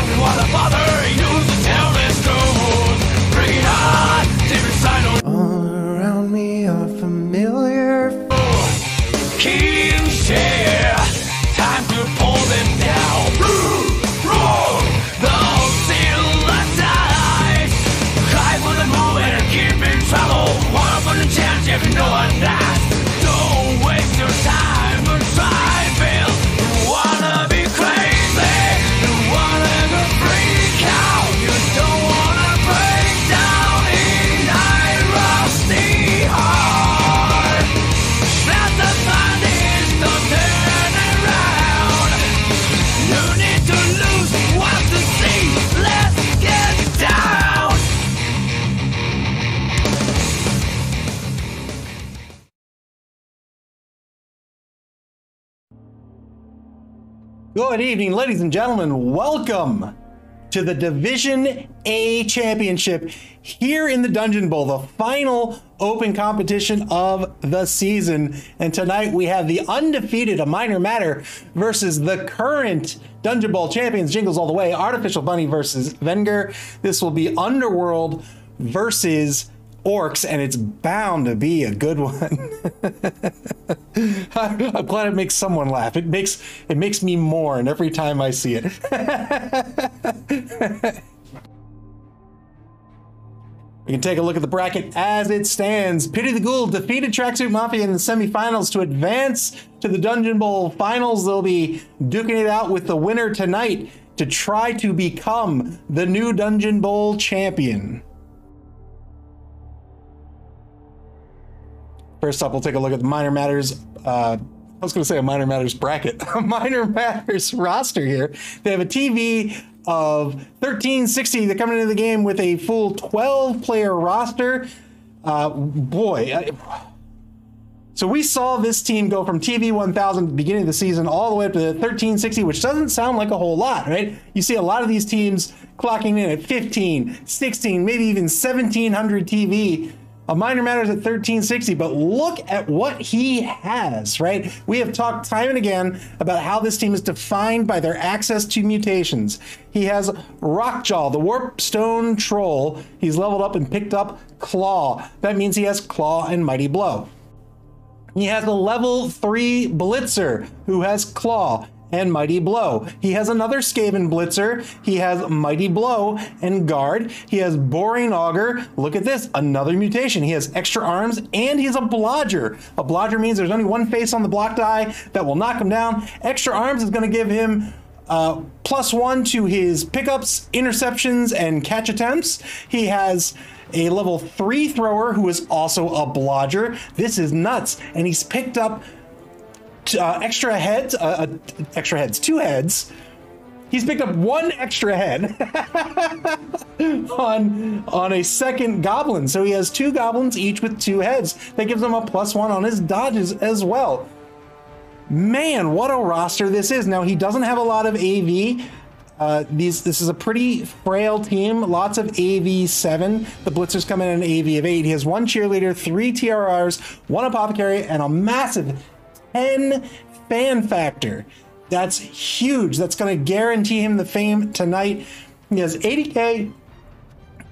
asking why the father used to tell this truth. Bring it on, different side of all around me are familiar. Kings share, time to pull them down. The seal aside, cry for the move and keep in trouble. One for the chance if no one dies. Don't waste your time or try fail. You wanna be crazy, you wanna go freak out. You don't wanna break down in a rusty heart. That's the fun is to turn around. You need to lose what to see. Let's get down. Good evening, ladies and gentlemen. Welcome to the Division A Championship here in the Dungeon Bowl, the final open competition of the season. And tonight we have the undefeated A Minor Matter versus the current Dungeon Bowl champions, Jingles all the way, Artificial Bunny versus Venger. This will be Underworld versus Orcs, and it's bound to be a good one. I'm glad it makes someone laugh. It makes me mourn every time I see it. We can take a look at the bracket as it stands. Pity the Ghoul defeated Tracksuit Mafia in the semifinals to advance to the Dungeon Bowl finals. They'll be duking it out with the winner tonight to try to become the new Dungeon Bowl champion. First up, we'll take a look at the Minor Matters, I was going to say a Minor Matters bracket, a Minor Matters roster here. They have a TV of 1360. They're coming into the game with a full 12-player roster. So we saw this team go from TV 1000 at the beginning of the season all the way up to 1360, which doesn't sound like a whole lot, right? You see a lot of these teams clocking in at 15, 16, maybe even 1700 TV. A Minor Matters at 1360, but look at what he has, right? We have talked time and again about how this team is defined by their access to mutations. He has Rockjaw, the Warp Stone Troll. He's leveled up and picked up Claw. That means he has Claw and Mighty Blow. He has a level 3 Blitzer who has Claw and Mighty Blow. He has another Skaven Blitzer. He has Mighty Blow and Guard. He has Boring Augur. Look at this, another mutation. He has extra arms and he's a Blodger. A Blodger means there's only one face on the block die that will knock him down. Extra arms is going to give him +1 to his pickups, interceptions, and catch attempts. He has a level 3 thrower who is also a Blodger. This is nuts. And he's picked up extra heads, two heads. He's picked up one extra head on a second goblin. So he has 2 goblins, each with 2 heads. That gives him a +1 on his dodges as well. Man, what a roster this is. Now, he doesn't have a lot of AV. This is a pretty frail team. Lots of AV7. The Blitzers come in an AV of 8. He has 1 cheerleader, 3 TRRs, 1 apothecary, and a massive 10 fan factor. That's huge. That's going to guarantee him the fame tonight. He has 80k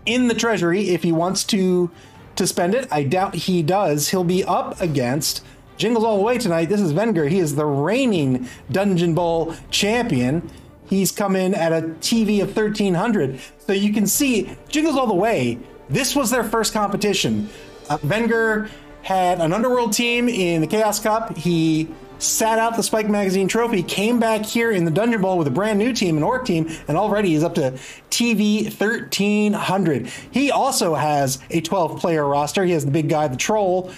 in the treasury if he wants to spend it. I doubt he does. He'll be up against Jingles all the way tonight. This is Venger. He is the reigning Dungeon Bowl champion. He's come in at a TV of 1300. So you can see Jingles all the way. This was their first competition. Venger had an Underworld team in the Chaos Cup. He sat out the Spike Magazine trophy, came back here in the Dungeon Bowl with a brand new team, an Orc team, and already he's up to TV 1300. He also has a 12-player roster. He has the big guy, the Troll.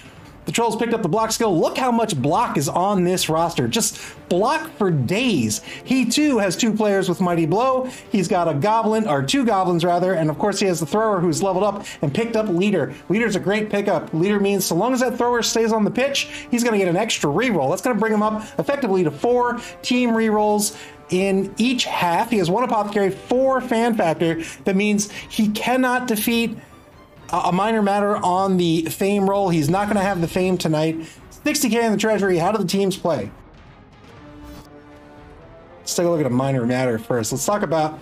The Troll's picked up the block skill. Look how much block is on this roster. Just block for days. He too has 2 players with Mighty Blow. He's got a goblin, or 2 goblins rather, and of course he has the thrower who's leveled up and picked up Leader. Leader's a great pickup. Leader means so long as that thrower stays on the pitch, he's going to get an extra reroll. That's going to bring him up effectively to 4 team rerolls in each half. He has 1 apothecary, 4 fan factor. That means he cannot defeat a Minor Matter on the fame roll. He's not going to have the fame tonight. 60k in the treasury. How do the teams play? Let's take a look at a Minor Matter first. Let's talk about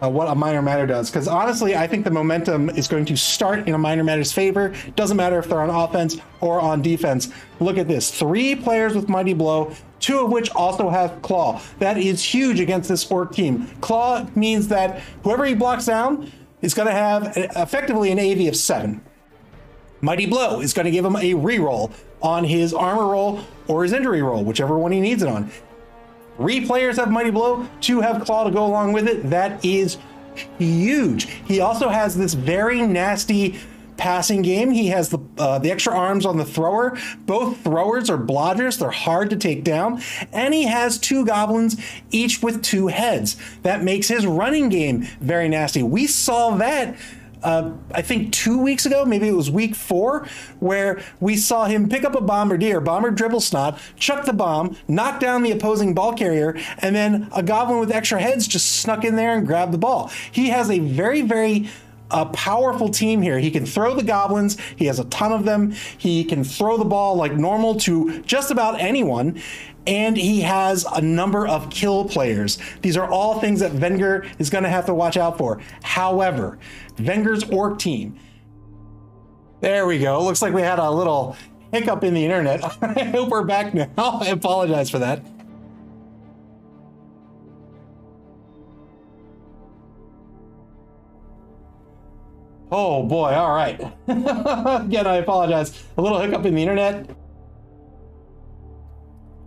what a minor matter does. Because honestly, I think the momentum is going to start in a minor matter's favor. Doesn't matter if they're on offense or on defense. Look at this. 3 players with Mighty Blow, 2 of which also have Claw. That is huge against this Orc team. Claw means that whoever he blocks down is going to have effectively an AV of 7. Mighty Blow is going to give him a reroll on his armor roll or his injury roll, whichever one he needs it on. 3 players have Mighty Blow, 2 have Claw to go along with it. That is huge. He also has this very nasty passing game. He has the extra arms on the thrower. Both throwers are blodgers. They're hard to take down. And he has 2 goblins, each with 2 heads. That makes his running game very nasty. We saw that I think 2 weeks ago, maybe it was week 4, where we saw him pick up a bombardier, bomber dribble snot, chuck the bomb, knock down the opposing ball carrier, and then a goblin with extra heads just snuck in there and grabbed the ball. He has a very, very powerful team here. He can throw the goblins. He has a ton of them. He can throw the ball like normal to just about anyone. And he has a number of kill players. These are all things that Wenger is going to have to watch out for. However, Wenger's Orc team. There we go. Looks like we had a little hiccup in the internet. I hope we're back now. I apologize for that. Oh boy, all right. Again, I apologize. A little hiccup in the internet.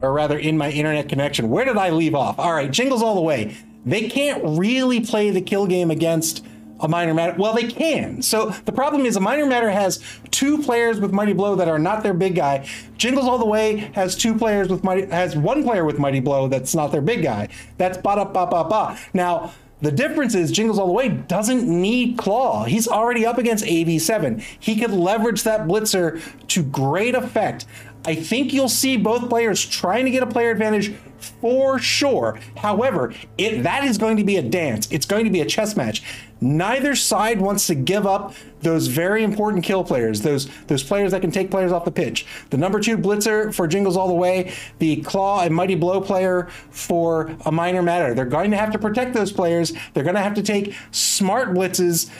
Or rather, in my internet connection. Where did I leave off? All right, Jingles all the way. They can't really play the kill game against a minor matter. Well, they can. So the problem is a minor matter has 2 players with Mighty Blow that are not their big guy. Jingles all the way has 2 players with has 1 player with Mighty Blow that's not their big guy. That's ba-da-ba-ba-ba. Now, the difference is Jingles all the way doesn't need Claw. He's already up against AV7. He could leverage that blitzer to great effect. I think you'll see both players trying to get a player advantage for sure. However, that is going to be a dance. It's going to be a chess match. Neither side wants to give up those very important kill players, those players that can take players off the pitch. The number 2 blitzer for Jingles all the way, the Claw and Mighty Blow player for a minor matter. They're going to have to protect those players. They're going to have to take smart blitzes.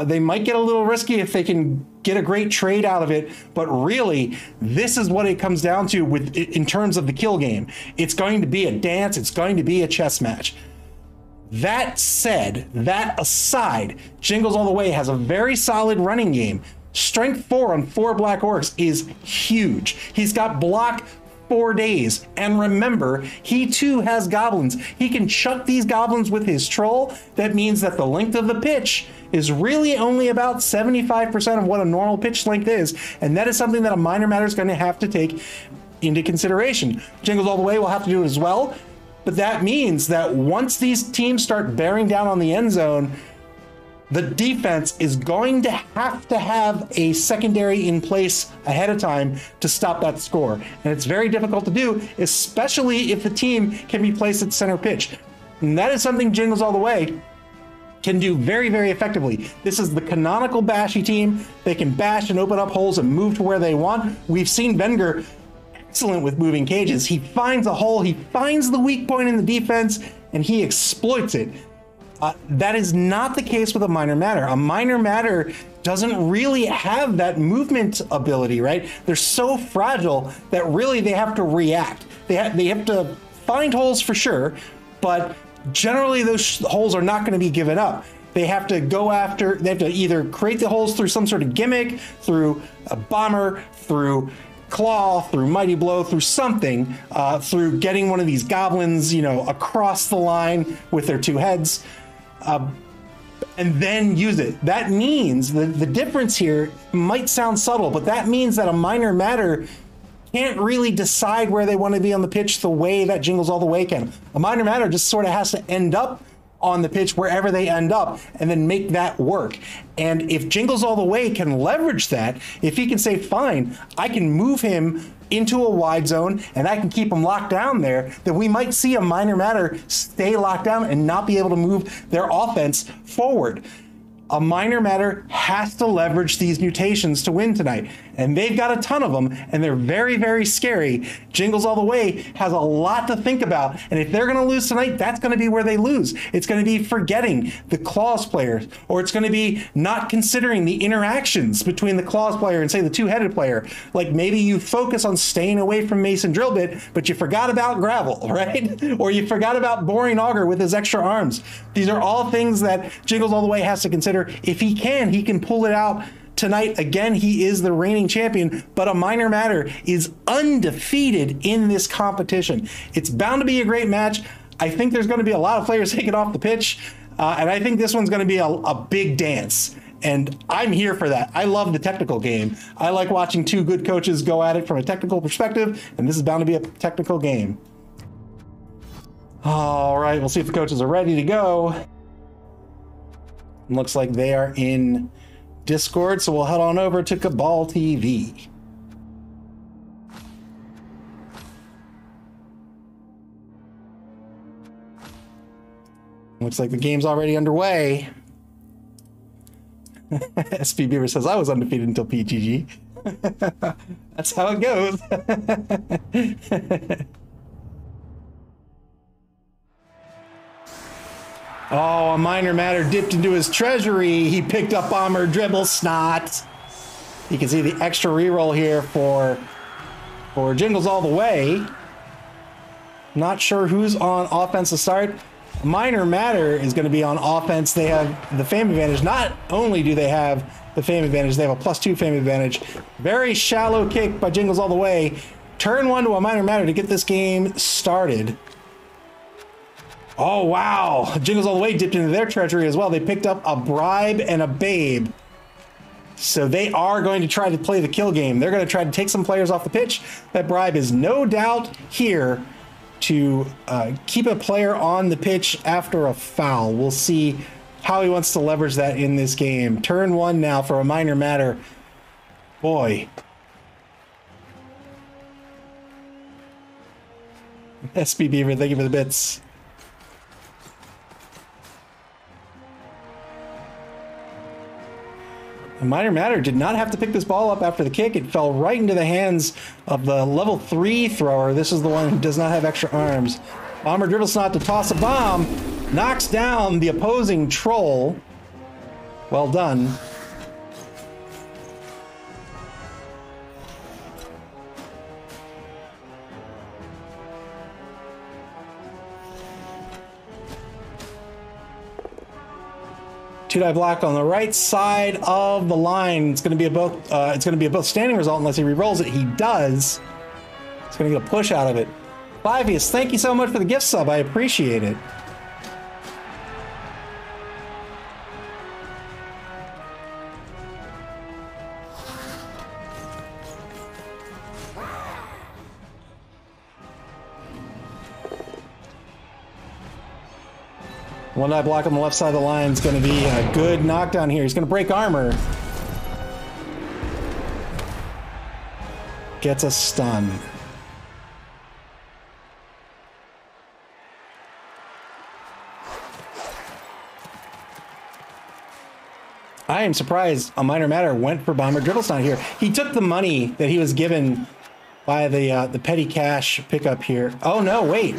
They might get a little risky if they can get a great trade out of it, but really, this is what it comes down to in terms of the kill game. It's going to be a dance. It's going to be a chess match. That said, that aside, Jingles all the way has a very solid running game. Strength 4 on 4 Black Orcs is huge. He's got block 4 days. And remember, he too has goblins. He can chuck these goblins with his troll. That means that the length of the pitch is really only about 75% of what a normal pitch length is. And that is something that a minor matter is going to have to take into consideration. Jingles all the way will have to do it as well. But that means that once these teams start bearing down on the end zone, the defense is going to have a secondary in place ahead of time to stop that score. And it's very difficult to do, especially if the team can be placed at center pitch. And that is something Jingles all the way can do very, very effectively. This is the canonical bashy team. They can bash and open up holes and move to where they want. We've seen Wenger excellent with moving cages. He finds a hole, he finds the weak point in the defense, and he exploits it. That is not the case with a minor matter. A minor matter doesn't really have that movement ability, right? They're so fragile that really they have to react. They have to find holes for sure, but generally those holes are not going to be given up. They have to go after, they have to either create the holes through some sort of gimmick, through a bomber, through Claw, through Mighty Blow, through something, through getting one of these goblins, across the line with their 2 heads, and then use it. That means the difference here might sound subtle, but that means that a minor matter can't really decide where they want to be on the pitch the way that Jingles all the way can. A minor matter just sort of has to end up on the pitch wherever they end up and then make that work. And if Jingles all the way can leverage that, if he can say, fine, I can move him into a wide zone and I can keep him locked down there, then we might see a minor matter stay locked down and not be able to move their offense forward. A minor matter has to leverage these mutations to win tonight. and they've got a ton of them, and they're very, very scary. Jingles All the Way has a lot to think about, and if they're going to lose tonight, that's going to be where they lose. It's going to be forgetting the claws players, or it's going to be not considering the interactions between the claws player and, say, the two-headed player. Like, maybe you focus on staying away from Mason Drillbit, but you forgot about Gravel, right? Or you forgot about Boring Augur with his extra arms. These are all things that Jingles All the Way has to consider. If he can pull it out tonight. Again, he is the reigning champion, but A Minor Matter is undefeated in this competition. It's bound to be a great match. I think there's going to be a lot of players taking off the pitch, and I think this one's going to be a big dance. And I'm here for that. I love the technical game. I like watching two good coaches go at it from a technical perspective, and this is bound to be a technical game. All right, we'll see if the coaches are ready to go. Looks like they are in Discord, so we'll head on over to Cabal TV. Looks like the game's already underway. SP Beaver says, I was undefeated until PGG. That's how it goes. Oh, A Minor Matter dipped into his treasury. He picked up Bomber Dribble Snot. You can see the extra reroll here for Jingles All the Way. Not sure who's on offense to start. A Minor Matter is going to be on offense. They have the fame advantage. Not only do they have the fame advantage, they have a +2 fame advantage. Very shallow kick by Jingles All the Way. Turn one to A Minor Matter to get this game started. Oh, wow. Jingles All the Way dipped into their treasury as well. They picked up a bribe and a babe. So they are going to try to play the kill game. They're going to try to take some players off the pitch. That bribe is no doubt here to keep a player on the pitch after a foul. We'll see how he wants to leverage that in this game. Turn one now for A Minor Matter. Boy. SP Beaver, thank you for the bits. A Minor Matter did not have to pick this ball up after the kick. It fell right into the hands of the level 3 thrower. This is the one who does not have extra arms. Bomber Dribble Snot to toss a bomb. Knocks down the opposing troll. Well done. Two-die block on the right side of the line. It's going to be a both. It's going to be a both standing result unless he re-rolls it. He does. It's going to get a push out of it. Livius, thank you so much for the gift sub. I appreciate it. One-die block on the left side of the line is going to be a good knockdown here. He's going to break armor. Gets a stun. I am surprised A Minor Matter went for Bomber Dribble Snot here. He took the money that he was given by the petty cash pickup here. Oh, no, wait.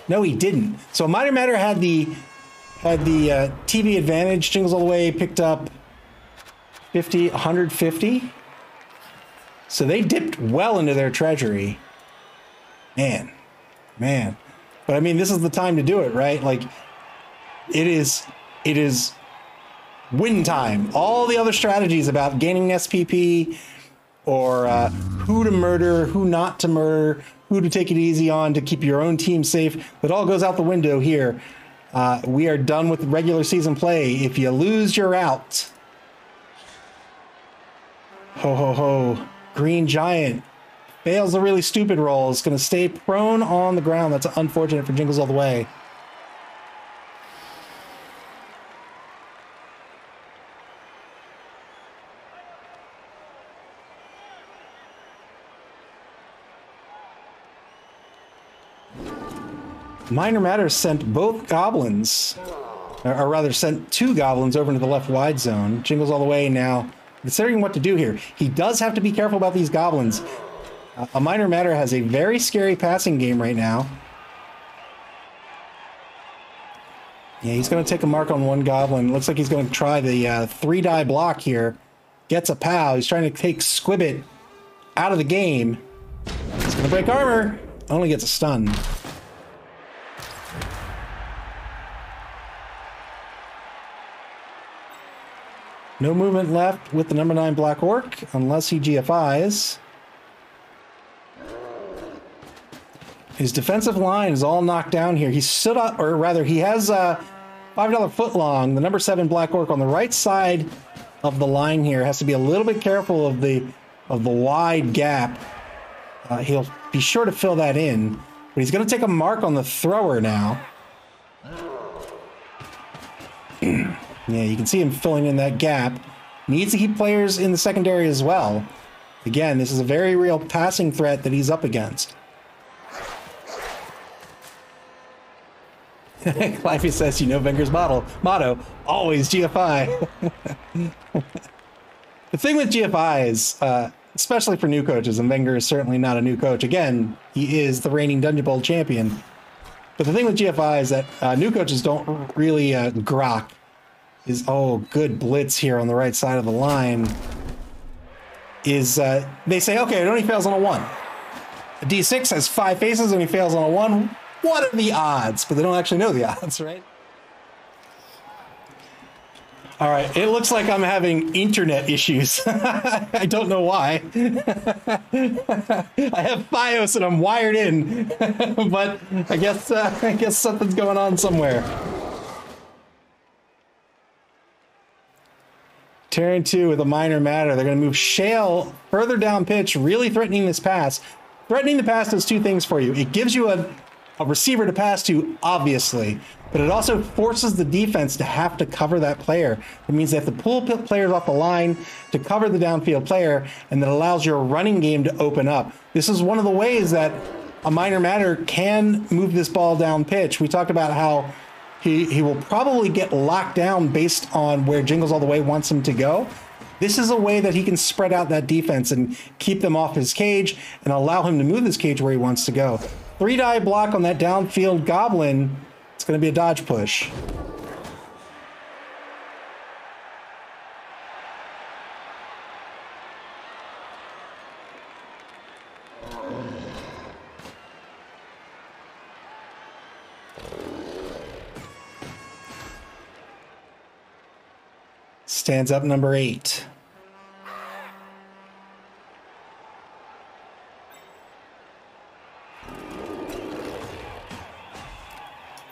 No, he didn't. So A Minor Matter had the TV advantage. Jingles All the Way picked up 150. So they dipped well into their treasury. Man. But I mean, this is the time to do it, right? Like, it is win time. All the other strategies about gaining SPP or who to murder, who not to murder, who to take it easy on to keep your own team safe, that all goes out the window here. We are done with regular season play. If you lose, you're out. Ho, ho, ho. Green Giant fails a really stupid roll. It's going to stay prone on the ground. That's unfortunate for Jingles All the Way. Minor Matter sent both goblins, or rather sent two goblins over into the left wide zone. Jingles All the Way now considering what to do here. He does have to be careful about these goblins. A Minor Matter has a very scary passing game right now. Yeah, he's going to take a mark on one goblin. Looks like he's going to try the 3-die block here. Gets a POW. He's trying to take Squibbit out of the game. He's going to break armor. Only gets a stun. No movement left with the number 9 Black Orc, unless he GFIs. His defensive line is all knocked down here. He stood up, or rather, he has a $5 footlong. The number 7 Black Orc on the right side of the line here has to be a little bit careful of the wide gap. He'll be sure to fill that in, but he's going to take a mark on the thrower now. Yeah, you can see him filling in that gap. Needs to keep players in the secondary as well. Again, this is a very real passing threat that he's up against. Clivey says, you know Wenger's motto, always GFI. The thing with GFI is, especially for new coaches, and Wenger is certainly not a new coach. Again, he is the reigning Dungeonbowl champion. But the thing with GFI is that new coaches don't really grok. Oh, good blitz here on the right side of the line. They say, okay, it only fails on a 1. A D6 has 5 faces and he fails on a 1. What are the odds? But they don't actually know the odds, right? All right, it looks like I'm having internet issues. I don't know why. I have BIOS and I'm wired in, but I guess something's going on somewhere. Turn 2 with a Minor Matter. They're going to move Shale further down pitch, really threatening this pass. Threatening the pass does 2 things for you. It gives you a receiver to pass to, obviously, but it also forces the defense to have to cover that player. It means they have to pull players off the line to cover the downfield player, and that allows your running game to open up. This is one of the ways that a Minor Matter can move this ball down pitch. We talked about how he will probably get locked down based on where Jingles All the Way wants him to go. This is a way that he can spread out that defense and keep them off his cage and allow him to move his cage where he wants to go. 3-die block on that downfield goblin. It's going to be a dodge push. Stands up number 8.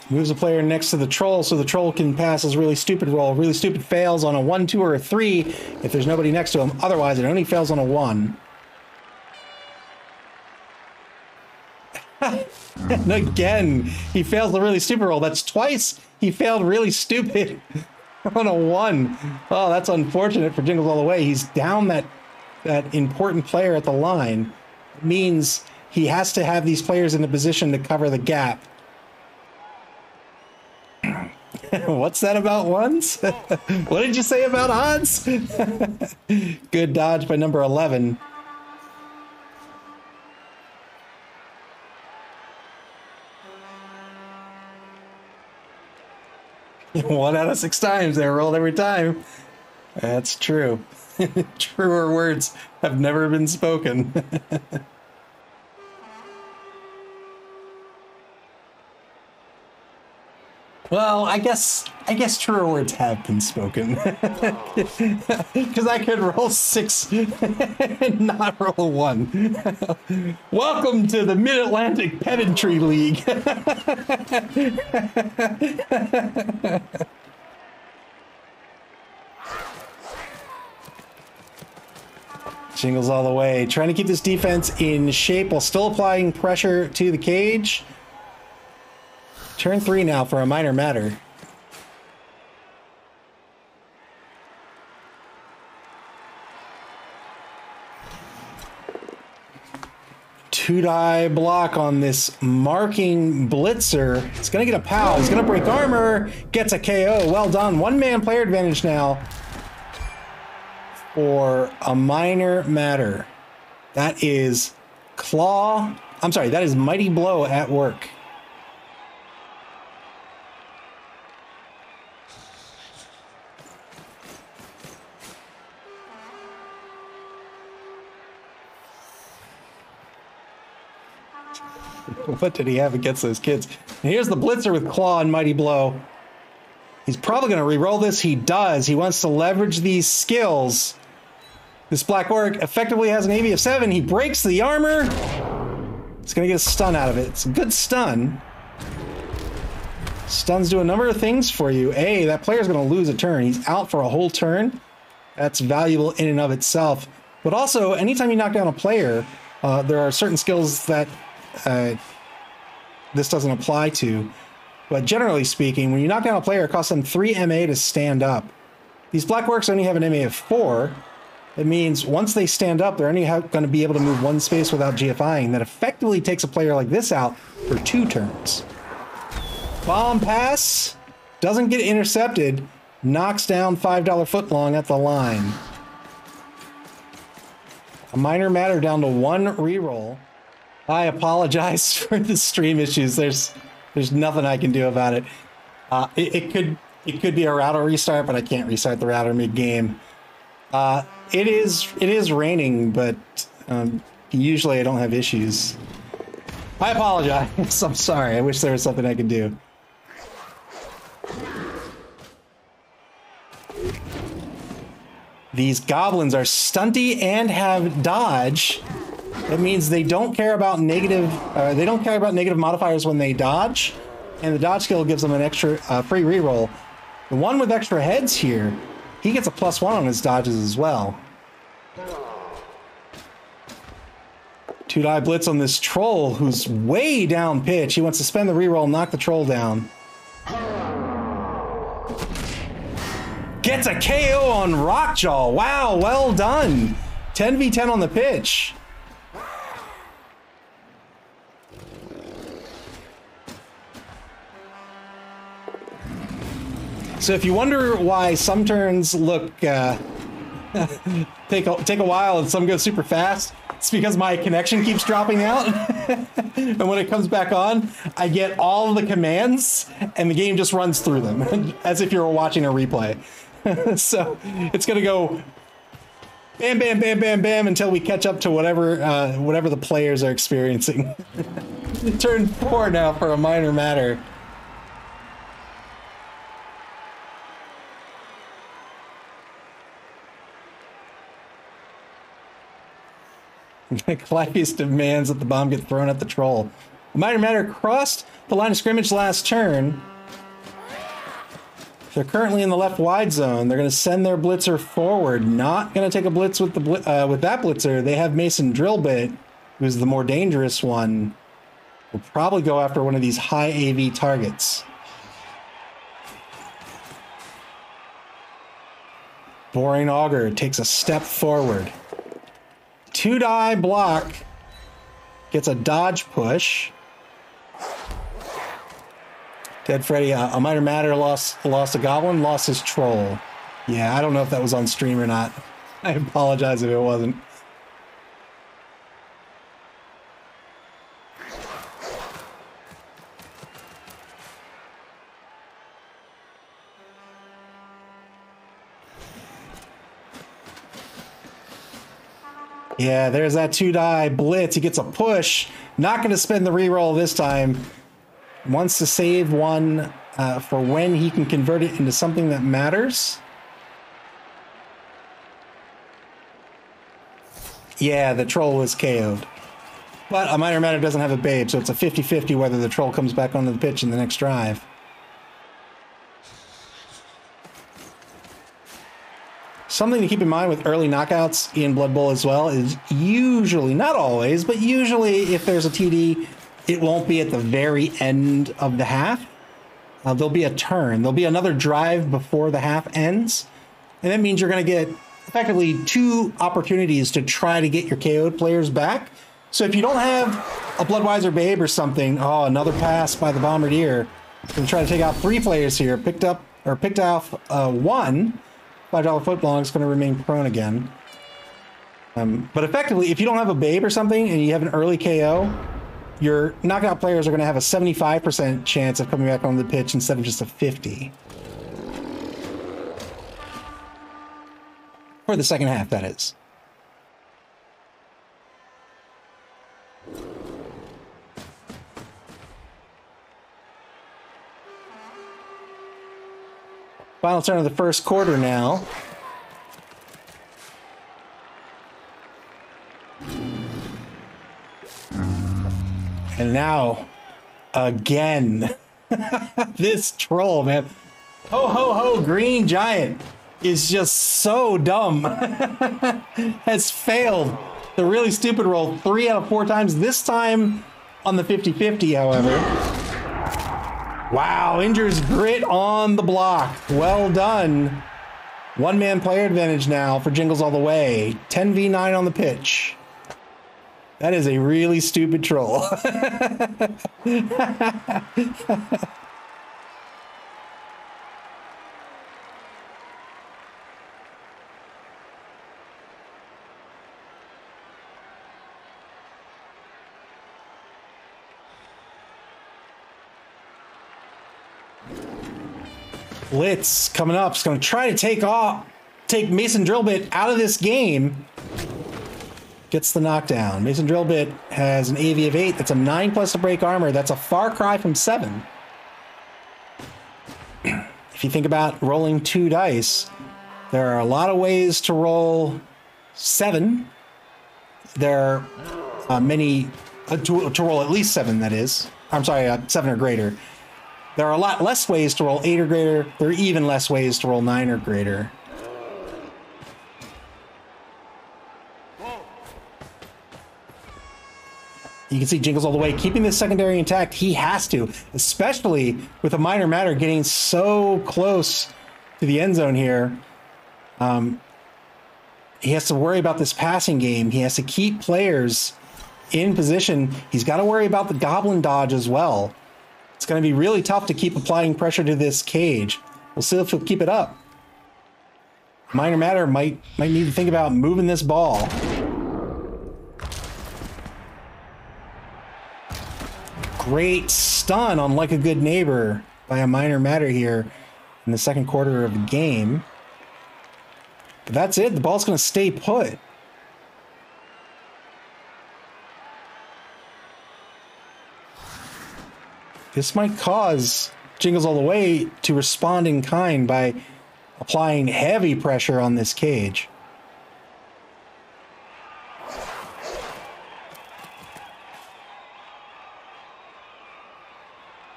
Moves a player next to the troll so the troll can pass his really stupid roll. Really stupid fails on a 1, 2, or a 3 if there's nobody next to him. Otherwise, it only fails on a 1. And again, he fails the really stupid roll. That's twice he failed really stupid on a 1. Oh, that's unfortunate for Jingles All the Way. He's down that important player at the line. It means he has to have these players in a position to cover the gap. What's that about ones? What did you say about odds? Good dodge by number 11. One out of 6 times they rolled every time. That's true. Truer words have never been spoken. Well, I guess truer words have been spoken. Because I could roll 6 and not roll a 1. Welcome to the Mid-Atlantic Pedantry League. Jingles All the Way. Trying to keep this defense in shape while still applying pressure to the cage. Turn 3 now for a Minor Matter. Two-die block on this marking blitzer. It's going to get a POW. He's going to break armor. Gets a KO. Well done. 1-man player advantage now for a minor matter. That is that is Mighty Blow at work. What did he have against those kids? And here's the blitzer with Claw and Mighty Blow. He's probably going to re-roll this. He does. He wants to leverage these skills. This Black Orc effectively has an AV of 7. He breaks the armor. It's going to get a stun out of it. It's a good stun. Stuns do a number of things for you. A, that player's going to lose a turn. He's out for a whole turn. That's valuable in and of itself. But also, anytime you knock down a player, there are certain skills that this doesn't apply to. But generally speaking, when you knock down a player, it costs them 3 MA to stand up. These Black Orcs only have an MA of 4. It means once they stand up, they're only going to be able to move 1 space without GFIing. That effectively takes a player like this out for 2 turns. Bomb pass, doesn't get intercepted, knocks down $5 footlong at the line. A minor matter down to 1 reroll. I apologize for the stream issues. There's nothing I can do about it. It could be a router restart, but I can't restart the router mid-game. It is raining, but usually I don't have issues. I apologize. I'm sorry. I wish there was something I could do. These goblins are stunty and have dodge. That means they don't care about negative. They don't care about negative modifiers when they dodge, and the dodge skill gives them an extra free reroll. The one with extra heads here, he gets a +1 on his dodges as well. 2-die blitz on this troll who's way down pitch. He wants to spend the reroll and knock the troll down. Gets a KO on Rockjaw. Wow, well done. 10v10 on the pitch. So if you wonder why some turns look take a while and some go super fast, it's because my connection keeps dropping out. And when it comes back on, I get all of the commands and the game just runs through them as if you were watching a replay. So it's gonna go bam, bam, bam, bam, bam until we catch up to whatever the players are experiencing. Turn 4 now for a minor matter. Clavius demands that the bomb get thrown at the troll. A minor matter crossed the line of scrimmage last turn. They're currently in the left wide zone. They're going to send their blitzer forward. Not going to take a blitz with with that blitzer. They have Mason Drillbit, who's the more dangerous one. Will probably go after one of these high AV targets. Boring Augur takes a step forward. 2-die block, gets a dodge push. Dead Freddy, a minor matter lost a goblin, lost his troll. Yeah, I don't know if that was on stream or not. I apologize if it wasn't. Yeah, there's that 2-die blitz. He gets a push. Not going to spend the reroll this time. Wants to save one for when he can convert it into something that matters. Yeah, the troll was KO'd. But a minor matter doesn't have a babe, so it's a 50-50 whether the troll comes back onto the pitch in the next drive. Something to keep in mind with early knockouts in Blood Bowl as well is usually, not always, but usually if there's a TD, it won't be at the very end of the half. There'll be a turn. There'll be another drive before the half ends. And that means you're going to get effectively 2 opportunities to try to get your KO'd players back. So if you don't have a Bloodwiser Babe or something, oh, another pass by the Bombardier. Going to try to take out 3 players here. Picked off 1. $5 footlong is going to remain prone again. But effectively, if you don't have a babe or something and you have an early KO, your knockout players are going to have a 75% chance of coming back on the pitch instead of just a 50. For the second half, that is. Final turn of the first quarter now. And now, again, this troll, man. Ho, ho, ho, Green Giant is just so dumb. Has failed the really stupid roll 3 out of 4 times. This time on the 50-50, however. Wow, Injur's Grit on the block. Well done. One-man player advantage now for Jingles all the way. 10v9 on the pitch. That is a really stupid troll. Blitz coming up. It's going to try to take Mason Drillbit out of this game. Gets the knockdown. Mason Drillbit has an AV of 8. That's a 9+ to break armor. That's a far cry from 7. If you think about rolling 2 dice, there are a lot of ways to roll 7. There are many to roll at least 7. That is, I'm sorry, 7 or greater. There are a lot less ways to roll 8 or greater. There are even less ways to roll 9 or greater. You can see Jingles all the way, keeping this secondary intact. He has to, especially with a minor matter getting so close to the end zone here. He has to worry about this passing game. He has to keep players in position. He's got to worry about the goblin dodge as well. It's going to be really tough to keep applying pressure to this cage. We'll see if he'll keep it up. Minor matter might need to think about moving this ball. Great stun on Like a Good Neighbor by a minor matter here in the second quarter of the game. But that's it. The ball's going to stay put. This might cause Jingles all the way to respond in kind by applying heavy pressure on this cage.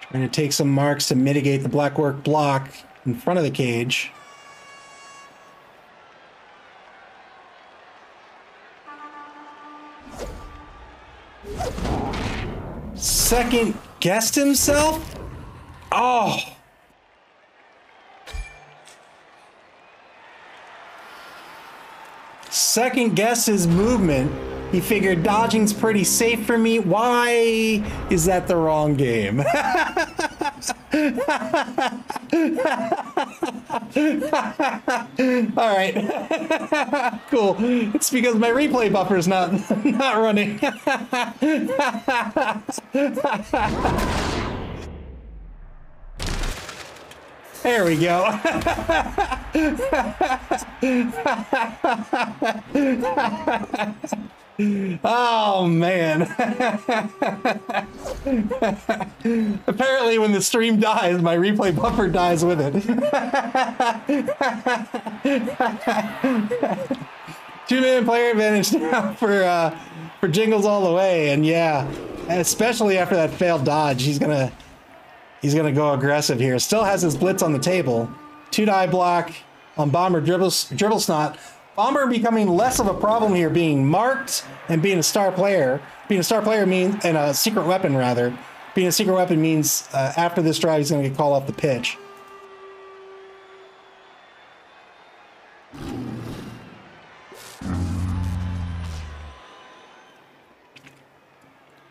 Trying to take some marks to mitigate the blackwork block in front of the cage. Second guessed himself? Oh. Second guessed his movement. He figured dodging's pretty safe for me. Why is that the wrong game? All right. Cool. It's because my replay buffer's not running. There we go. Oh, man. Apparently, when the stream dies, my replay buffer dies with it. Two-man player advantage now for Jingles all the way. And yeah, especially after that failed dodge, he's gonna go aggressive here. Still has his blitz on the table. 2-die block on Bomber Dribble Snot. Bomber becoming less of a problem here, being marked and being a star player. Being a star player means, and a secret weapon rather. Being a secret weapon means after this drive he's going to get called off the pitch.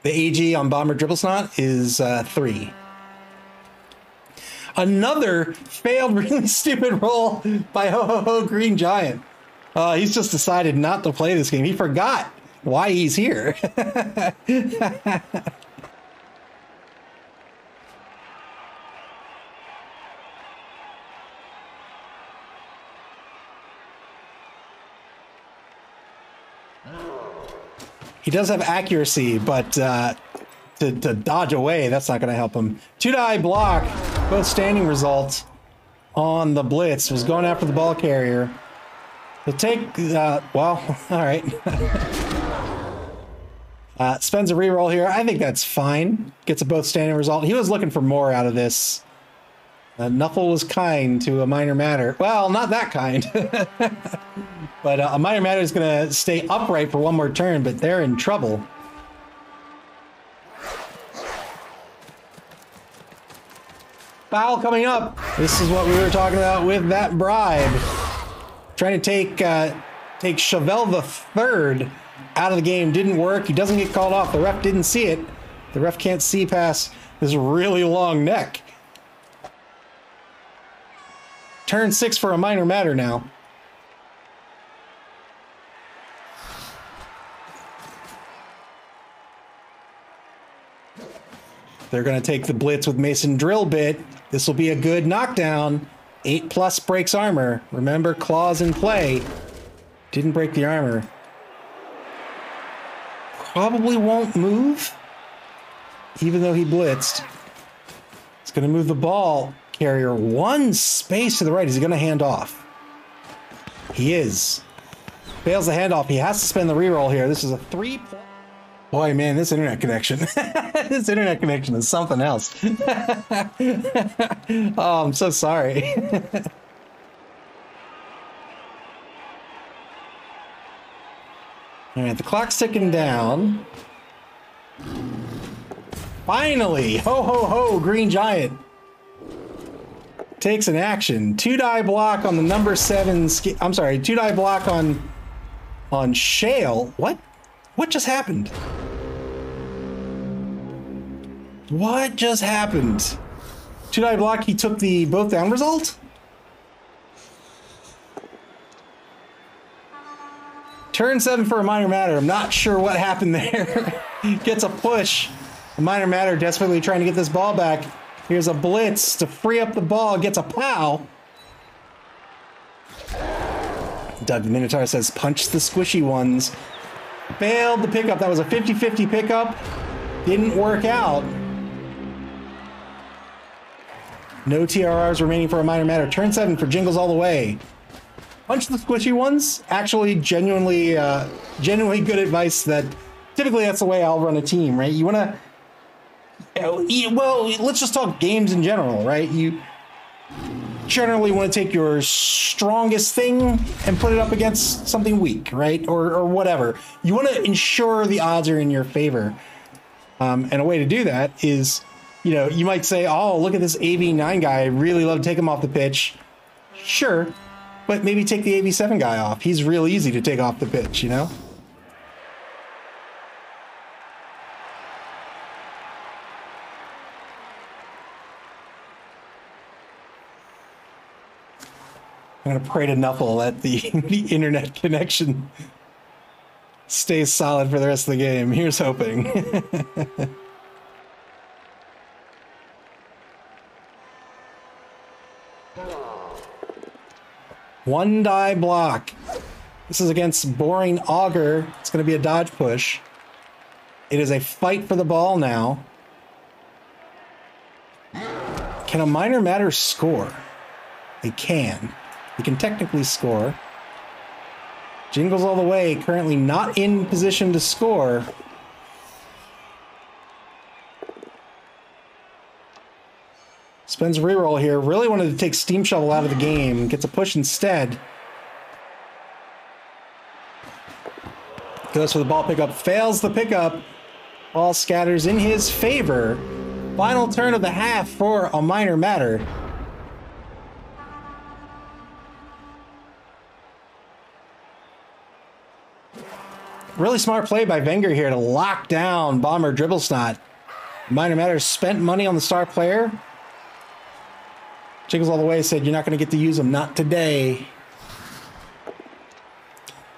The AG on Bomber Dribble Snot is 3. Another failed really stupid roll by Ho Ho Ho Green Giant. He's just decided not to play this game. He forgot why he's here. He does have accuracy, but to dodge away, that's not going to help him. 2-die block, both standing results on the blitz. Was going after the ball carrier. To take, well, all right. Spends a reroll here. I think that's fine. Gets a both standing result. He was looking for more out of this. Nuffle was kind to a minor matter. Well, not that kind. But a minor matter is going to stay upright for one more turn, but they're in trouble. Foul coming up. This is what we were talking about with that bribe. Trying to take Chevelle the third out of the game. Didn't work. He doesn't get called off. The ref didn't see it. The ref can't see past this really long neck. Turn 6 for a minor matter now. They're going to take the blitz with Mason Drill Bit. This will be a good knockdown. 8+ breaks armor. Remember, claws in play. Didn't break the armor. Probably won't move, even though he blitzed. He's going to move the ball carrier one space to the right. Is he going to hand off? He is. Fails the handoff. He has to spend the reroll here. This is a 3. Boy, man, this internet connection. This internet connection is something else. Oh, I'm so sorry. All right, the clock's ticking down. Finally, ho, ho, ho, Green Giant takes an action. 2-die block on the number 7. I'm sorry, 2-die block on Shale. What? What just happened? What just happened? 2-die block, he took the both down result? Turn 7 for a minor matter. I'm not sure what happened there. Gets a push. A minor matter desperately trying to get this ball back. Here's a blitz to free up the ball. Gets a pow. Doug the Minotaur says, punch the squishy ones. Failed the pickup. That was a 50-50 pickup. Didn't work out. No TRRs remaining for a minor matter. Turn 7 for Jingles all the way. Punch the squishy ones. Actually, genuinely good advice. That typically that's the way I'll run a team, right? You want to, well, let's just talk games in general, right? You generally want to take your strongest thing and put it up against something weak, right? Or whatever. You want to ensure the odds are in your favor. And a way to do that is, you know, you might say, oh, look at this AV9 guy. I really love to take him off the pitch. Sure. But maybe take the AV7 guy off. He's real easy to take off the pitch, you know? I'm going to pray to Nuffle that the internet connection stays solid for the rest of the game. Here's hoping. 1-die block. This is against Boring Augur. It's going to be a dodge push. It is a fight for the ball now. Can a minor matter score? They can. They can technically score. Jingles all the way, currently not in position to score. Spends a reroll here. Really wanted to take Steam Shovel out of the game. Gets a push instead. Goes for the ball pickup. Fails the pickup. Ball scatters in his favor. Final turn of the half for a minor matter. Really smart play by Wenger here to lock down Bomber Dribblesnot. Minor matter spent money on the star player. Jingles all the way said, you're not going to get to use them. Not today.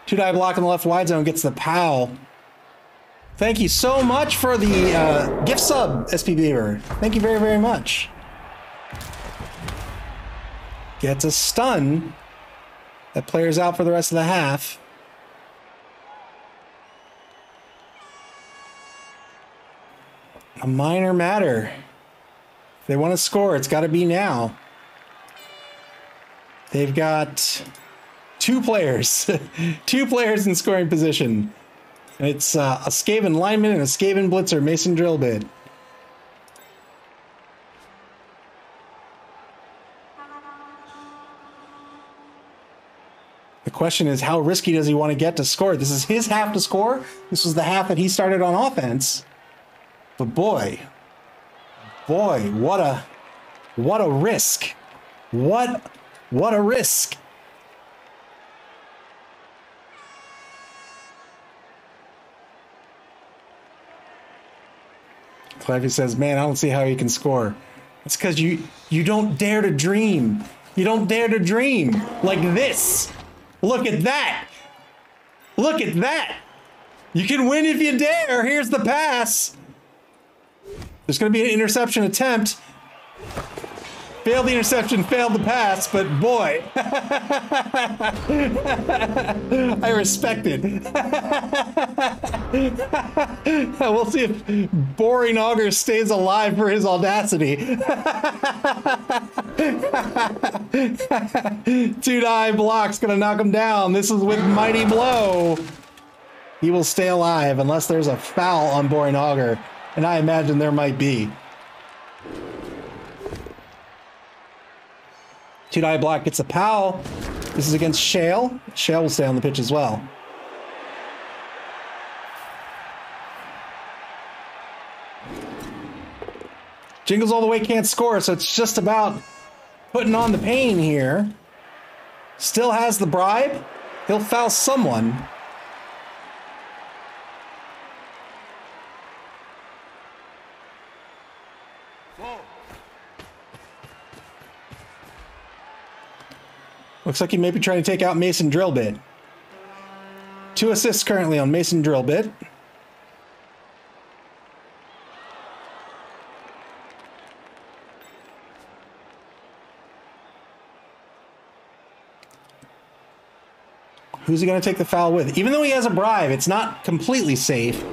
2-die block in the left wide zone gets the POW. Thank you so much for the gift sub, SP Beaver. Thank you very, very much. Gets a stun. That player's out for the rest of the half. A minor matter. If they want to score, it's got to be now. They've got 2 players. 2 players in scoring position. And it's a Skaven lineman and a Skaven blitzer, Mason drill bit. The question is, how risky does he want to get to score? This is his half to score. This was the half that he started on offense. But boy, what a risk. What a risk. Clevy says, man, I don't see how he can score. It's because you don't dare to dream. You don't dare to dream like this. Look at that. Look at that. You can win if you dare. Here's the pass. There's going to be an interception attempt. Failed the interception, failed the pass, but boy. I respect it. We'll see if Boring Augur stays alive for his audacity. 2-die block's going to knock him down. This is with Mighty Blow. He will stay alive unless there's a foul on Boring Augur. And I imagine there might be. 2-die block gets a POW. This is against Shale. Shale will stay on the pitch as well. Jingles all the way can't score, so it's just about putting on the pain here. Still has the bribe. He'll foul someone. Looks like he may be trying to take out Mason Drillbit. 2 assists currently on Mason Drillbit. Who's he going to take the foul with? Even though he has a bribe, it's not completely safe.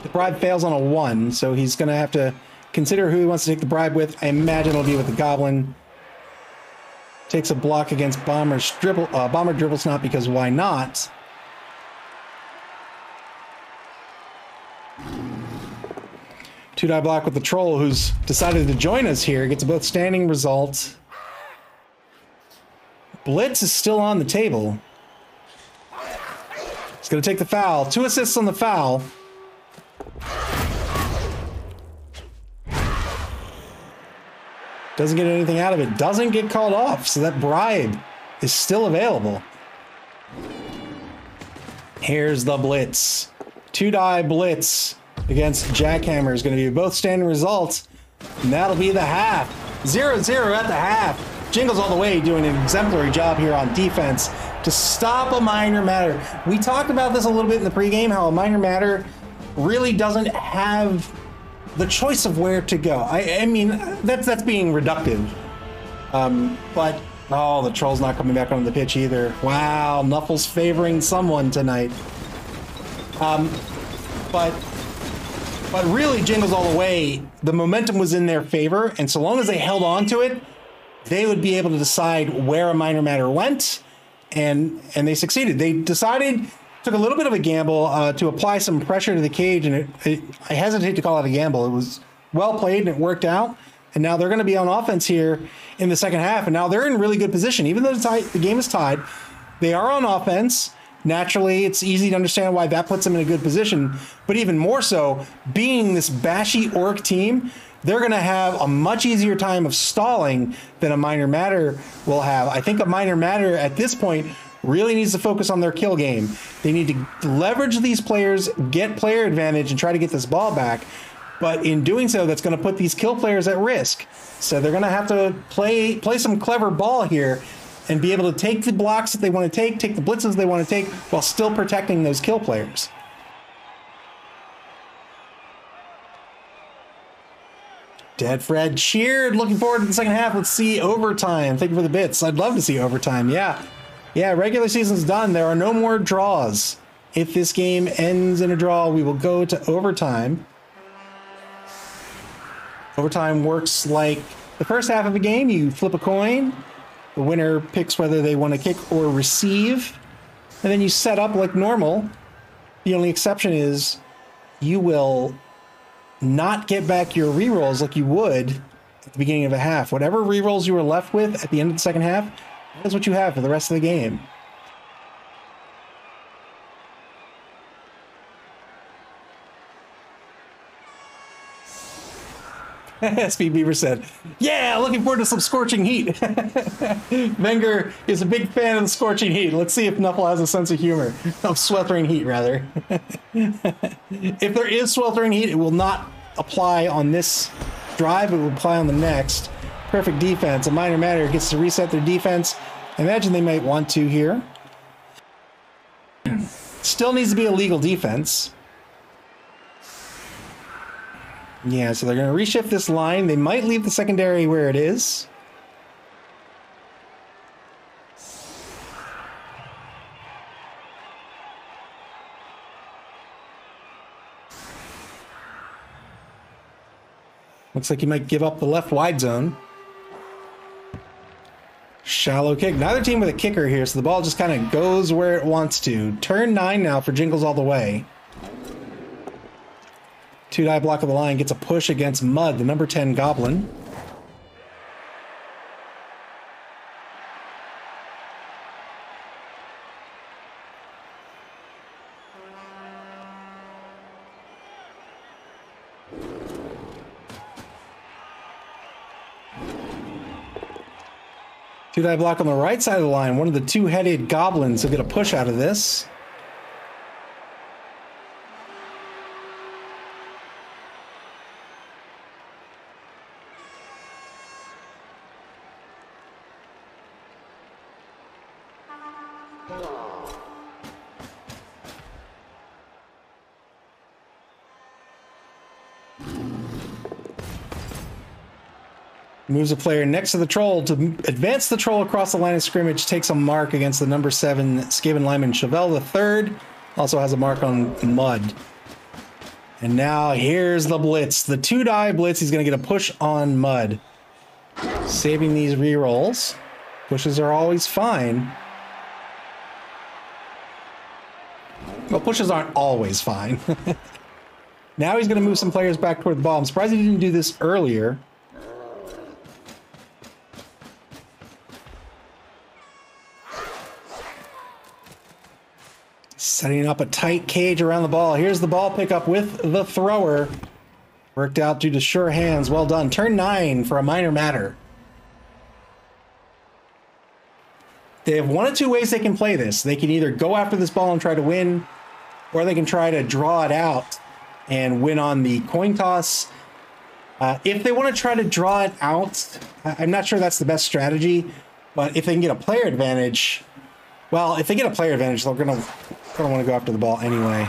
The bribe fails on a 1, so he's going to have to consider who he wants to take the bribe with. I imagine it'll be with the Goblin. Takes a block against Bomber's dribble. Bomber dribbles not because why not? Two-die block with the Troll, who's decided to join us here. Gets a both standing result. Blitz is still on the table. He's going to take the foul. 2 assists on the foul. Doesn't get anything out of it. Doesn't get called off, so that bribe is still available. Here's the blitz. 2-die blitz against Jackhammer is going to be both standing results, and that'll be the half. 0-0 at the half. Jingles all the way doing an exemplary job here on defense to stop a minor matter. We talked about this a little bit in the pregame, how a minor matter really doesn't have the choice of where to go. I mean, that's being reductive. But, oh, the Troll's not coming back on the pitch either. Wow, Nuffle's favoring someone tonight. But really, Jingles all the way, the momentum was in their favor, and so long as they held on to it, they would be able to decide where a minor matter went, and they succeeded. They decided, took a little bit of a gamble to apply some pressure to the cage, and I hesitate to call it a gamble. It was well played and it worked out, and now they're going to be on offense here in the second half, and now they're in really good position. Even though the game is tied, they are on offense. Naturally, it's easy to understand why that puts them in a good position, but even more so, being this bashy orc team, they're going to have a much easier time of stalling than a minor matter will have. I think a minor matter at this point really needs to focus on their kill game. They need to leverage these players, get player advantage, and try to get this ball back. But in doing so, that's going to put these kill players at risk. So they're going to have to play some clever ball here and be able to take the blocks that they want to take the blitzes they want to take, while still protecting those kill players. Dead Fred cheered. Looking forward to the second half. Let's see overtime. Thank you for the bits. I'd love to see overtime. Yeah. Yeah, regular season's done. There are no more draws. If this game ends in a draw, we will go to overtime. Overtime works like the first half of a game. You flip a coin. The winner picks whether they want to kick or receive. And then you set up like normal. The only exception is you will not get back your rerolls like you would at the beginning of a half. Whatever rerolls you were left with at the end of the second half, that is what you have for the rest of the game. SB Beaver said, yeah, looking forward to some scorching heat. Wenger is a big fan of the scorching heat. Let's see if Knuffle has a sense of humor. Of sweltering heat, rather. If there is sweltering heat, it will not apply on this drive. It will apply on the next. Perfect defense. A minor matter gets to reset their defense. I imagine they might want to here. Still needs to be a legal defense. Yeah, so they're going to reshift this line. They might leave the secondary where it is. Looks like he might give up the left wide zone. Shallow kick. Neither team with a kicker here, so the ball just kind of goes where it wants to. Turn 9 now for Jingles all the way. Two-die block of the line gets a push against Mud, the number 10 Goblin. Two-die block on the right side of the line. One of the two-headed Goblins will get a push out of this. Moves a player next to the troll to advance the troll across the line of scrimmage, takes a mark against the number 7 Skaven lineman Chevelle III. Also has a mark on Mud. And now here's the blitz. The two-die blitz. He's going to get a push on Mud. Saving these rerolls. Pushes are always fine. Well, pushes aren't always fine. Now he's going to move some players back toward the ball. I'm surprised he didn't do this earlier. Setting up a tight cage around the ball. Here's the ball pickup with the thrower. Worked out due to sure hands. Well done. Turn 9 for a minor matter. They have one of two ways they can play this. They can either go after this ball and try to win, or they can try to draw it out and win on the coin toss. If they want to try to draw it out, I'm not sure that's the best strategy, but if they can get a player advantage, well, if they get a player advantage, they're going to want to go after the ball anyway.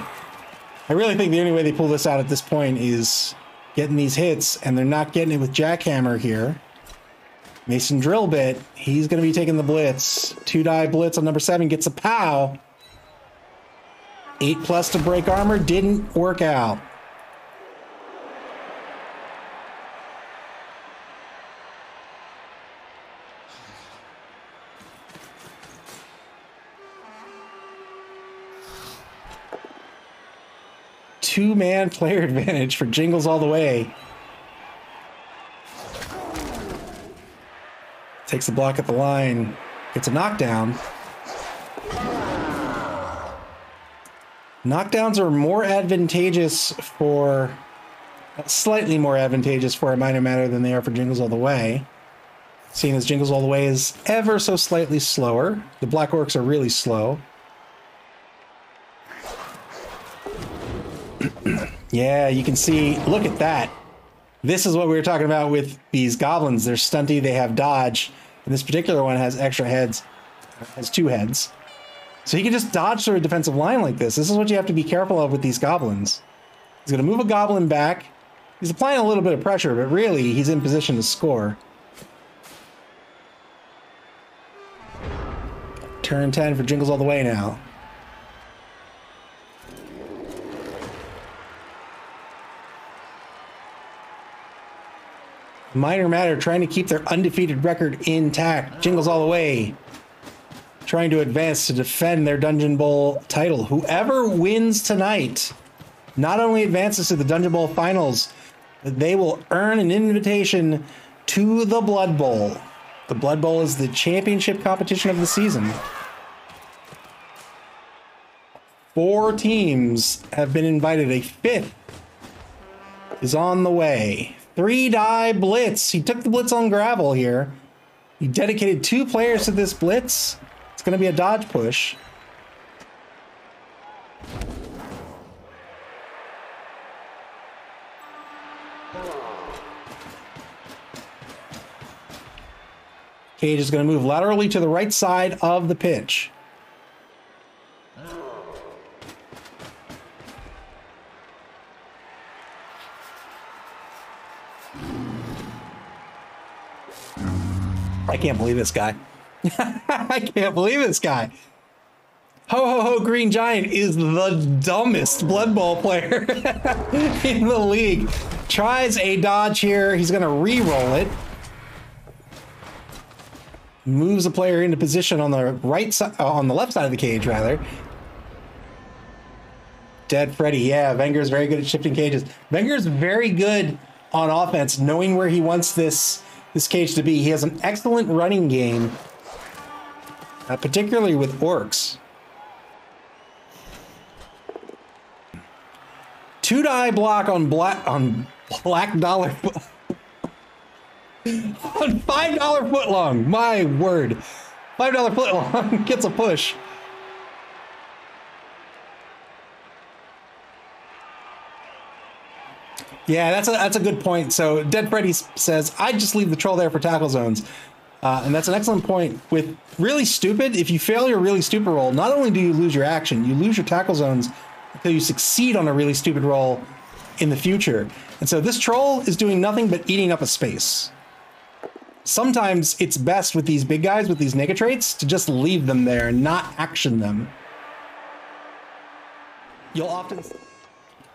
I really think the only way they pull this out at this point is getting these hits, and they're not getting it with Jackhammer here. Mason Drillbit, he's going to be taking the blitz. Two-die blitz on number 7, gets a pow. 8+ to break armor, didn't work out. Two-man player advantage for Jingles all the way. Takes the block at the line. Gets a knockdown. Knockdowns are more advantageous for... slightly more advantageous for a minor matter than they are for Jingles all the way. Seeing as Jingles all the way is ever so slightly slower. The Black Orcs are really slow. Yeah, you can see, look at that. This is what we were talking about with these goblins. They're stunty, they have dodge. And this particular one has extra heads, has 2 heads. So he can just dodge through a defensive line like this. This is what you have to be careful of with these goblins. He's going to move a goblin back. He's applying a little bit of pressure, but really he's in position to score. Turn 10 for Jingles all the way now. Minor Matter trying to keep their undefeated record intact. Jingles all the way. Trying to advance to defend their Dungeonbowl title. Whoever wins tonight not only advances to the Dungeonbowl finals, but they will earn an invitation to the Blood Bowl. The Blood Bowl is the championship competition of the season. 4 teams have been invited. A 5th is on the way. 3-die blitz. He took the blitz on gravel here. He dedicated 2 players to this blitz. It's going to be a dodge push. Cage is going to move laterally to the right side of the pitch. I can't believe this guy. I can't believe this guy. Ho Ho Ho Green Giant is the dumbest Blood Bowl player in the league. Tries a dodge here. He's going to re-roll it. Moves a player into position on the right side, on the left side of the cage, rather. Dead Freddy. Yeah, Wenger's very good at shifting cages. Wenger's very good on offense, knowing where he wants this cage to be. He has an excellent running game, particularly with orcs. 2-die block on black dollar on $5 footlong. My word, $5 footlong gets a push. Yeah, that's a good point. So Dead Freddy says, I'd just leave the troll there for tackle zones. And that's an excellent point. With really stupid, if you fail your really stupid roll, not only do you lose your action, you lose your tackle zones until you succeed on a really stupid roll in the future. And so this troll is doing nothing but eating up a space. Sometimes it's best with these big guys, with these negatrates, to just leave them there and not action them. You'll often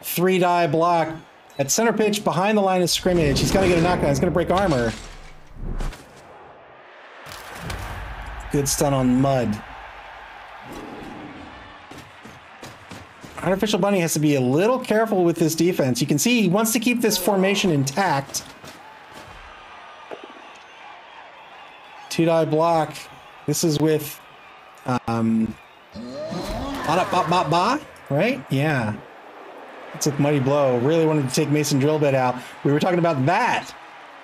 3-die block at center pitch behind the line of scrimmage. He's got to get a knockdown. He's going to break armor. Good stun on Mud. Artificial Bunny has to be a little careful with this defense. You can see he wants to keep this formation intact. 2-die block. This is with right? Yeah. It's a mighty blow. Really wanted to take Mason Drillbit out. We were talking about that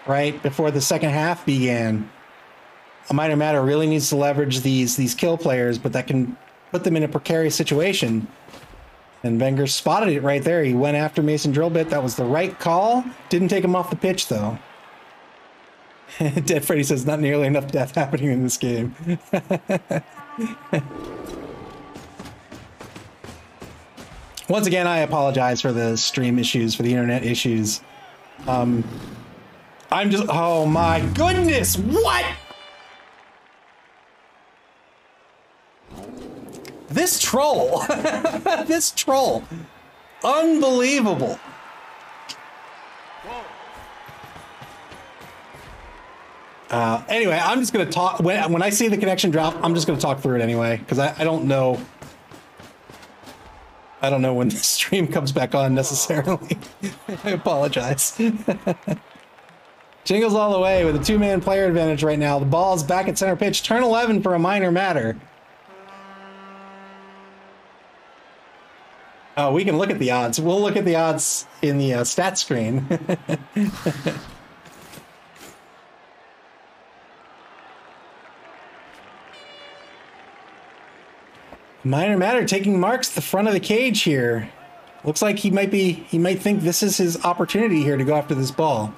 right before the second half began. A Minor Matter really needs to leverage these kill players, but that can put them in a precarious situation. And Wenger spotted it right there. He went after Mason Drillbit. That was the right call. Didn't take him off the pitch, though. Dead Freddy says not nearly enough death happening in this game. Once again, I apologize for the stream issues, for the internet issues. I'm just, oh my goodness, what? This troll, this troll, unbelievable. Anyway, I'm just going to talk, when I see the connection drop, I'm just going to talk through it anyway, because I don't know. I don't know when the stream comes back on necessarily. I apologize. Jingles all the way with a 2-man player advantage right now. The ball's back at center pitch. Turn 11 for a Minor Matter. Oh, we can look at the odds. We'll look at the odds in the stat screen. Minor Matter taking marks at the front of the cage here. Looks like he might think this is his opportunity here to go after this ball.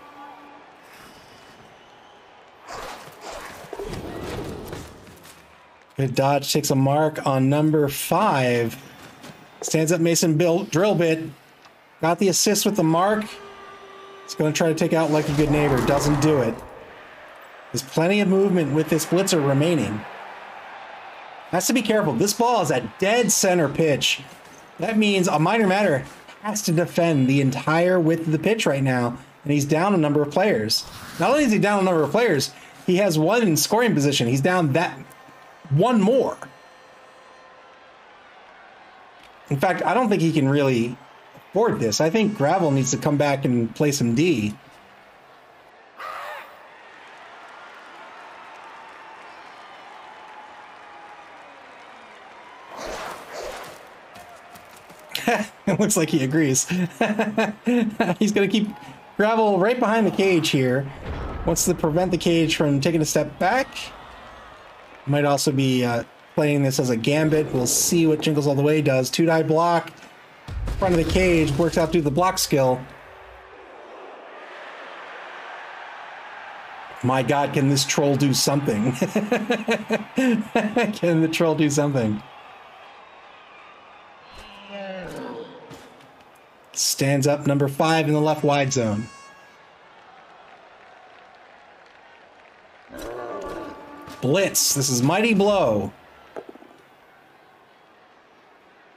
Good dodge, takes a mark on number 5. Stands up Mason drill bit. Got the assist with the mark. He's going to try to take out Like a Good Neighbor. Doesn't do it. There's plenty of movement with this blitzer remaining. Has to be careful. This ball is at dead center pitch. That means a minor matter has to defend the entire width of the pitch right now, and he's down a number of players. Not only is he down a number of players, he has one in scoring position. He's down that one more. In fact, I don't think he can really afford this. I think Gravel needs to come back and play some D. It looks like he agrees. He's going to keep Gravel right behind the cage here. Wants to prevent the cage from taking a step back. Might also be playing this as a gambit. We'll see what Jingles All the Way does. 2-die block. Front of the cage. Works out through the block skill. My God, can this troll do something? Can the troll do something? Stands up number 5 in the left wide zone. Blitz. This is Mighty Blow.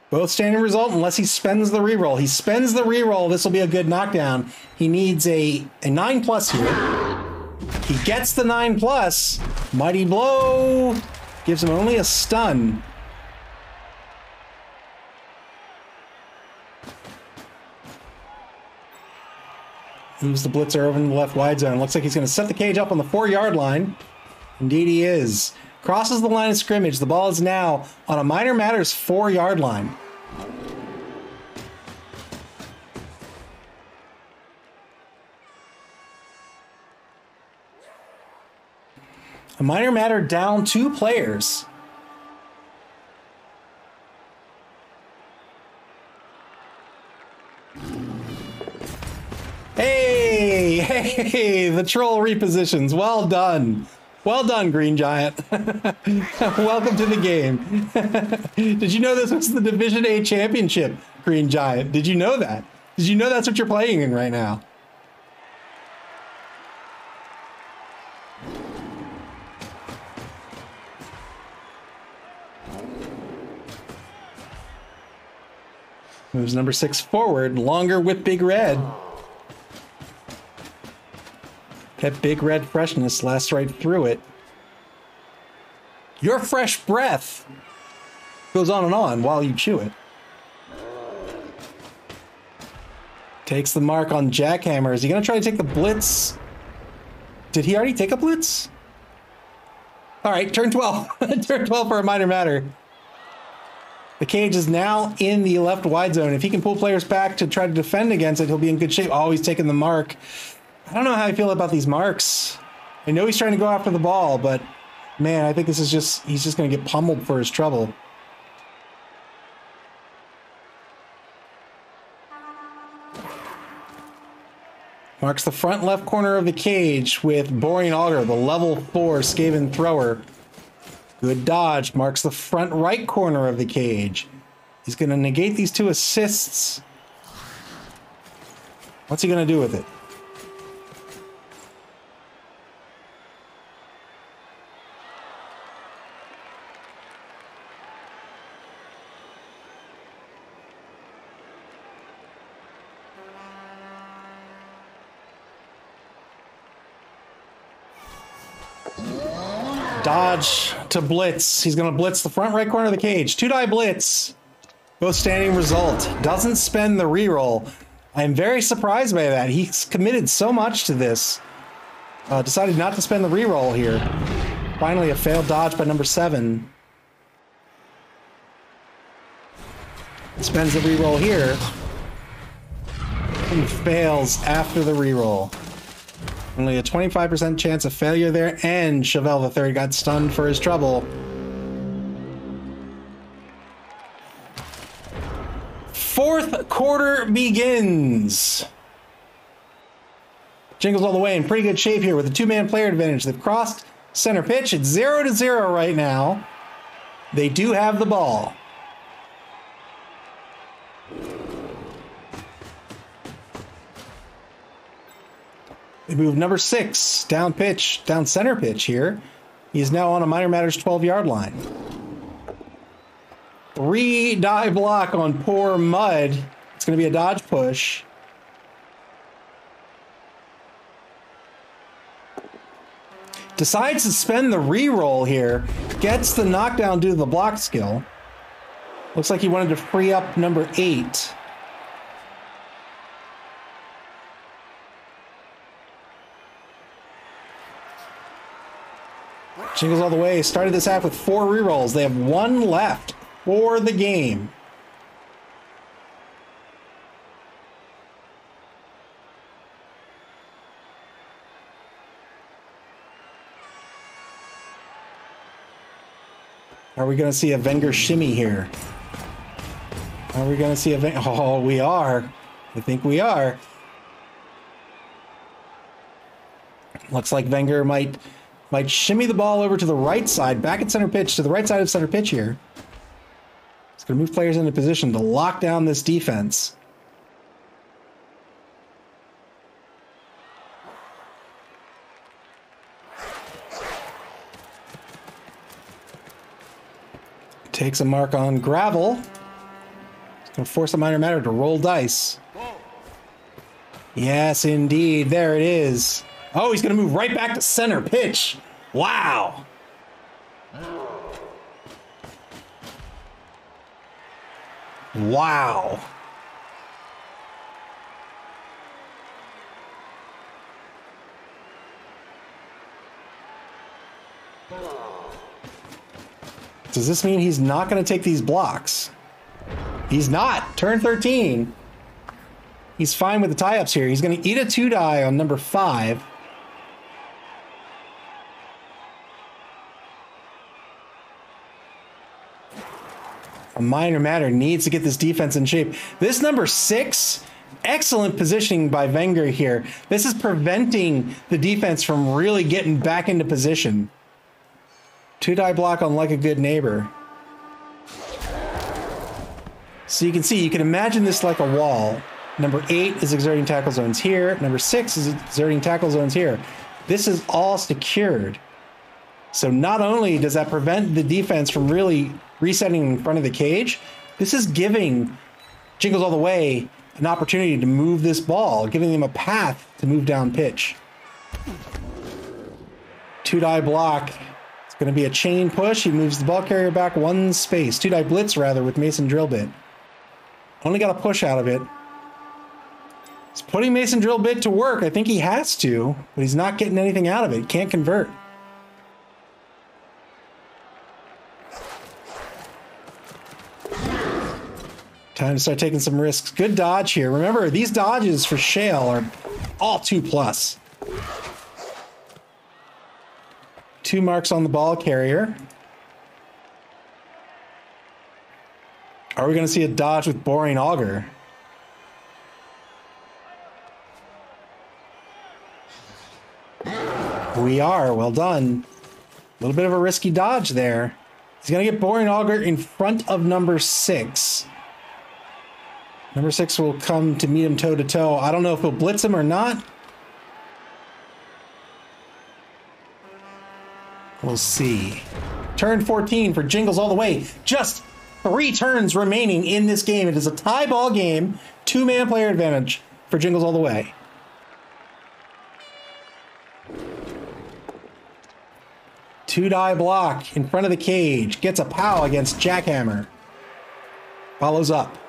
Both standing result unless he spends the reroll. He spends the reroll. This will be a good knockdown. He needs a 9+ here. He gets the 9+. Mighty Blow gives him only a stun. Moves the blitzer over in the left wide zone. Looks like he's going to set the cage up on the 4-yard line. Indeed he is. Crosses the line of scrimmage. The ball is now on a minor matters 4-yard line. A minor matter down 2 players. Hey, the troll repositions. Well done. Well done, Green Giant. Welcome to the game. Did you know this was the Division A championship, Green Giant? Did you know that? Did you know that's what you're playing in right now? Moves number 6 forward, longer with Big Red. That Big Red freshness lasts right through it. Your fresh breath goes on and on while you chew it. Takes the mark on Jackhammer. Is he going to try to take the blitz? Did he already take a blitz? All right, turn 12. Turn 12 for a minor matter. The cage is now in the left wide zone. If he can pull players back to try to defend against it, he'll be in good shape. Oh, he's taking the mark. I don't know how I feel about these marks. I know he's trying to go after the ball, but man, I think this is just, he's just going to get pummeled for his trouble. Marks the front left corner of the cage with Boring Auger, the level 4 Skaven thrower. Good dodge. Marks the front right corner of the cage. He's going to negate these 2 assists. What's he going to do with it? Dodge to blitz. He's going to blitz the front right corner of the cage. 2-die blitz. Both standing result. Doesn't spend the reroll. I'm very surprised by that. He's committed so much to this. Decided not to spend the reroll here. Finally, a failed dodge by number 7. Spends the reroll here. And fails after the reroll. Only a 25% chance of failure there, and Chevelle III got stunned for his trouble. Fourth quarter begins. Jingles all the way in pretty good shape here with a two-man player advantage. They've crossed center pitch. It's 0-0 right now. They do have the ball. They move number 6 down center pitch here. He's now on a Minor Matters 12-yard line. 3-die block on poor Mud. It's going to be a dodge push. Decides to spend the re-roll here. Gets the knockdown due to the block skill. Looks like he wanted to free up number 8. Jingles all the way. Started this half with 4 rerolls. They have 1 left for the game. Are we going to see a Wenger shimmy here? Are we going to see a Wenger? Oh, we are. I think we are. Looks like Wenger might shimmy the ball over to the right side, back at center pitch, to the right side of center pitch here. It's going to move players into position to lock down this defense. Takes a mark on gravel. It's going to force a Minor Matter to roll dice. Yes, indeed. There it is. Oh, he's going to move right back to center pitch. Wow. Wow. Does this mean he's not going to take these blocks? He's not. Turn 13. He's fine with the tie-ups here. He's going to eat a 2-die on number 5. A Minor Matter needs to get this defense in shape. This number 6, excellent positioning by Wenger here. This is preventing the defense from really getting back into position. 2-die block on Like a Good Neighbor. So you can see, you can imagine this like a wall. Number 8 is exerting tackle zones here. Number 6 is exerting tackle zones here. This is all secured. So not only does that prevent the defense from really resetting in front of the cage, this is giving Jingles all the way an opportunity to move this ball, giving them a path to move down pitch. 2-die block. It's going to be a chain push. He moves the ball carrier back 1 space. 2-die blitz, rather, with Mason Drill Bit. Only got a push out of it. He's putting Mason Drill Bit to work. I think he has to, but he's not getting anything out of it. Can't convert. Time to start taking some risks. Good dodge here. Remember, these dodges for Shale are all 2+. 2 marks on the ball carrier. Are we going to see a dodge with Boring Auger? We are. Well done. A little bit of a risky dodge there. He's going to get Boring Auger in front of number 6. Number 6 will come to meet him toe-to-toe. I don't know if he'll blitz him or not. We'll see. Turn 14 for Jingles all the way. Just 3 turns remaining in this game. It is a tie ball game. 2-man player advantage for Jingles all the way. Two-die block in front of the cage. Gets a pow against Jackhammer. Follows up.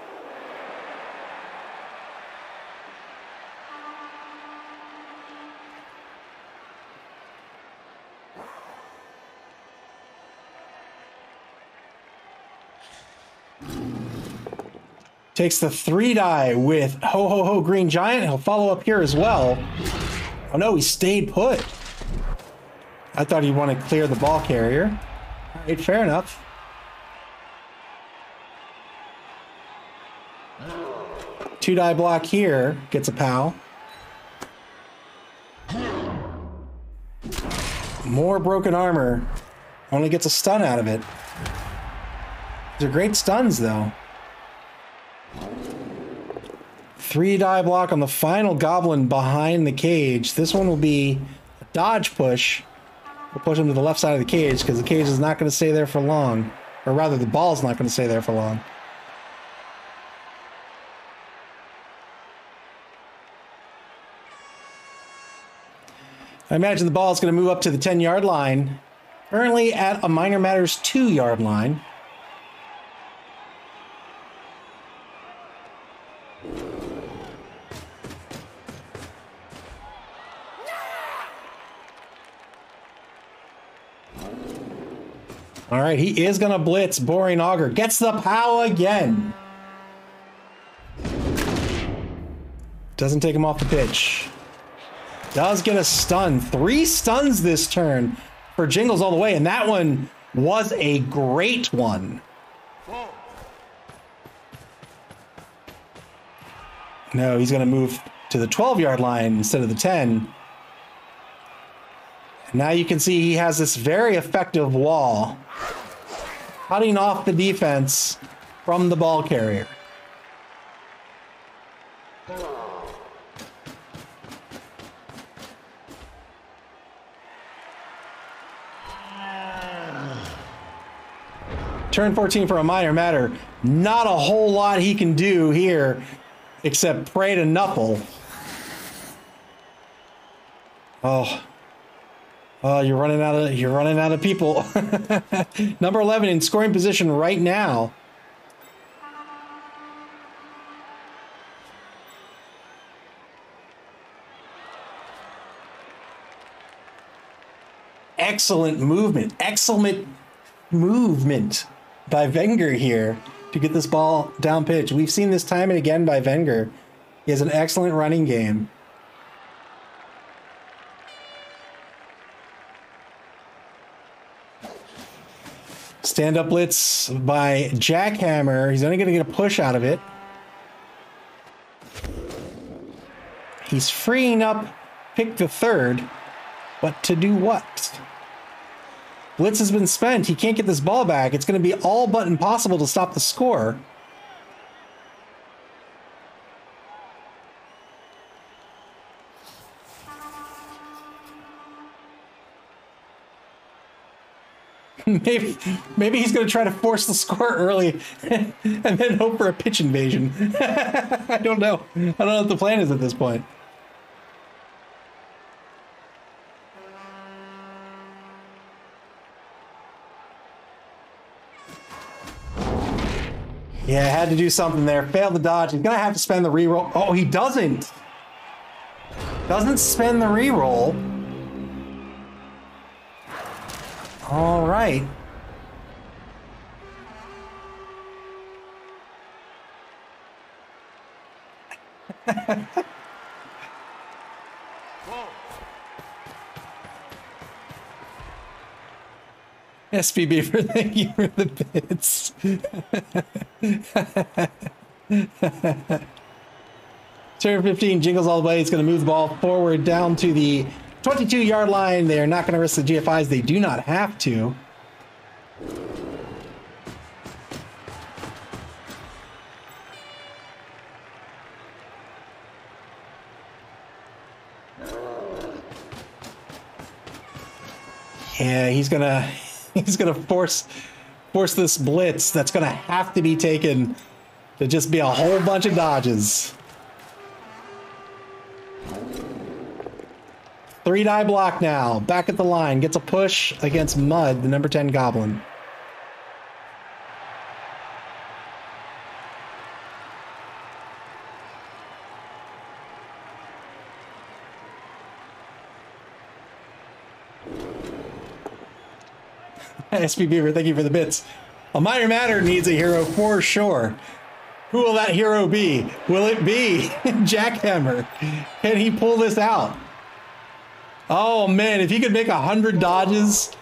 Takes the 3-die with Ho Ho Ho Green Giant. He'll follow up here as well. Oh no, he stayed put. I thought he'd want to clear the ball carrier. All right, fair enough. Two die block here, gets a POW. More broken armor, only gets a stun out of it. These are great stuns though. 3 die block on the final goblin behind the cage. This one will be a dodge push. We'll push him to the left side of the cage because the cage is not going to stay there for long. Or rather, the ball's not going to stay there for long. I imagine the ball is going to move up to the 10-yard line. Currently at a Minor Matters 2-yard line. All right, he is going to blitz. Boring Augur gets the POW again. Doesn't take him off the pitch. Does get a stun. 3 stuns this turn for Jingles all the way, and that one was a great one. No, he's going to move to the 12-yard line instead of the 10. Now you can see he has this very effective wall, cutting off the defense from the ball carrier. Turn 14 for a Minor Matter. Not a whole lot he can do here except pray to Knuckle. Oh, you're running out of people. Number 11 in scoring position right now. Excellent movement. Excellent movement by Wenger here to get this ball down pitch. We've seen this time and again by Wenger. He has an excellent running game. Stand-up blitz by Jackhammer. He's only going to get a push out of it. He's freeing up pick the third, but to do what? Blitz has been spent. He can't get this ball back. It's going to be all but impossible to stop the score. Maybe he's going to try to force the score early and then hope for a pitch invasion. I don't know. I don't know what the plan is at this point. Yeah, had to do something there. Failed the dodge. He's going to have to spend the reroll. Oh, he doesn't. Doesn't spend the reroll. All right. SPB for thank you for the bits. Turn 15, Jingles all the way. He's going to move the ball forward down to the 22-yard line. They are not going to risk the GFIs. They do not have to. Yeah, he's gonna force this blitz. That's gonna have to be taken to just be a whole bunch of dodges. 3 die block now. Back at the line. Gets a push against Mud, the number 10 Goblin. SP Beaver, thank you for the bits. A Minor Matter needs a hero for sure. Who will that hero be? Will it be Jackhammer? Can he pull this out? Oh man, if he could make 100 dodges.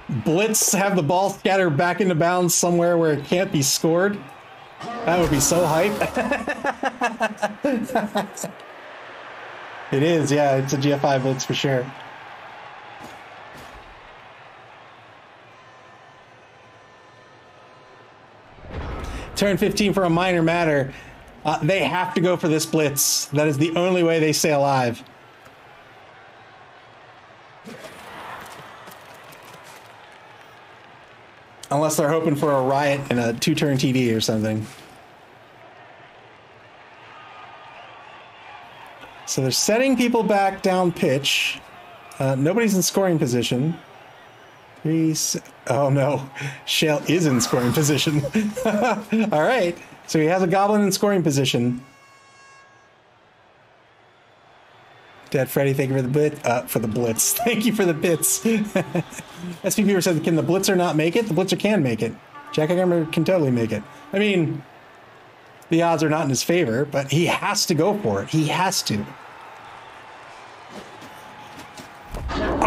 blitz, have the ball scatter back into bounds somewhere where it can't be scored. That would be so hype. It is, yeah, it's a GFI blitz for sure. Turn 15 for a minor matter. They have to go for this blitz. That is the only way they stay alive. Unless they're hoping for a riot and a 2-turn TD or something. So they're setting people back down pitch. Nobody's in scoring position. Oh no, Shale is in scoring position. All right, so he has a goblin in scoring position. Dead Freddy, thank you for the blitz. Thank you for the bits. SPP said, can the blitzer not make it? The blitzer can make it. Jackhammer can totally make it. I mean, the odds are not in his favor, but he has to go for it. He has to.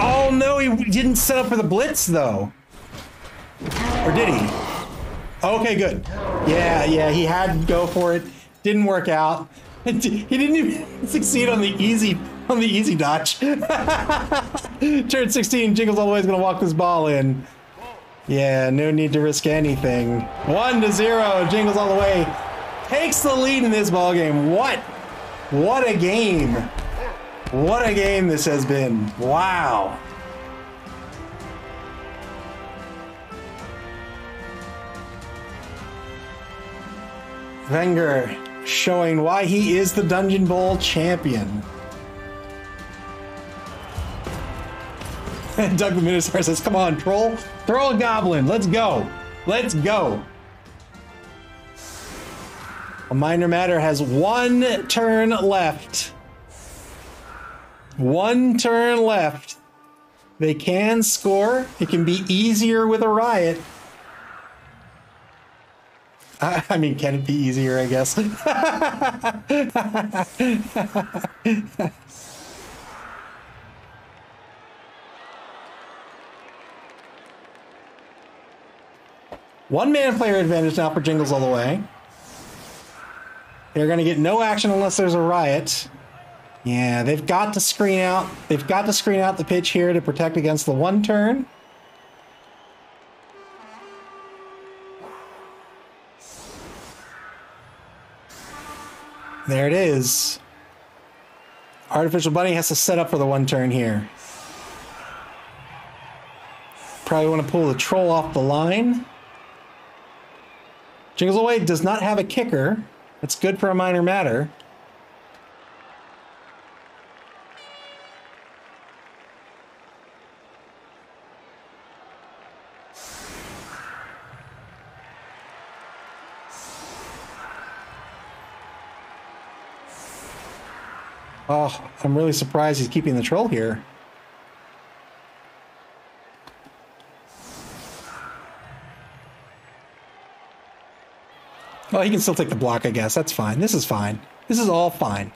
Oh no, he didn't set up for the blitz though. Or did he? Okay, good. Yeah, he had to go for it. Didn't work out. He didn't even succeed on the easy dodge. Turn 16, Jingles all the way is gonna walk this ball in. Yeah, no need to risk anything. 1-0, Jingles all the way takes the lead in this ball game. What a game. What a game this has been. Wow. Wenger showing why he is the Dungeon Bowl champion. And Doug the Minotaur says, come on, troll, throw a goblin. Let's go. Let's go. A minor matter has 1 turn left. 1 turn left. They can score. It can be easier with a riot. I mean, can it be easier, I guess? One-man player advantage now for Jingles all the way. They're going to get no action unless there's a riot. Yeah, they've got to screen out. They've got to screen out the pitch here to protect against the 1 turn. There it is. Artificial Bunny has to set up for the 1 turn here. Probably want to pull the troll off the line. Jingles away does not have a kicker. That's good for a minor matter. Oh, I'm really surprised he's keeping the troll here. Well, he can still take the block, I guess. That's fine. This is fine. This is all fine.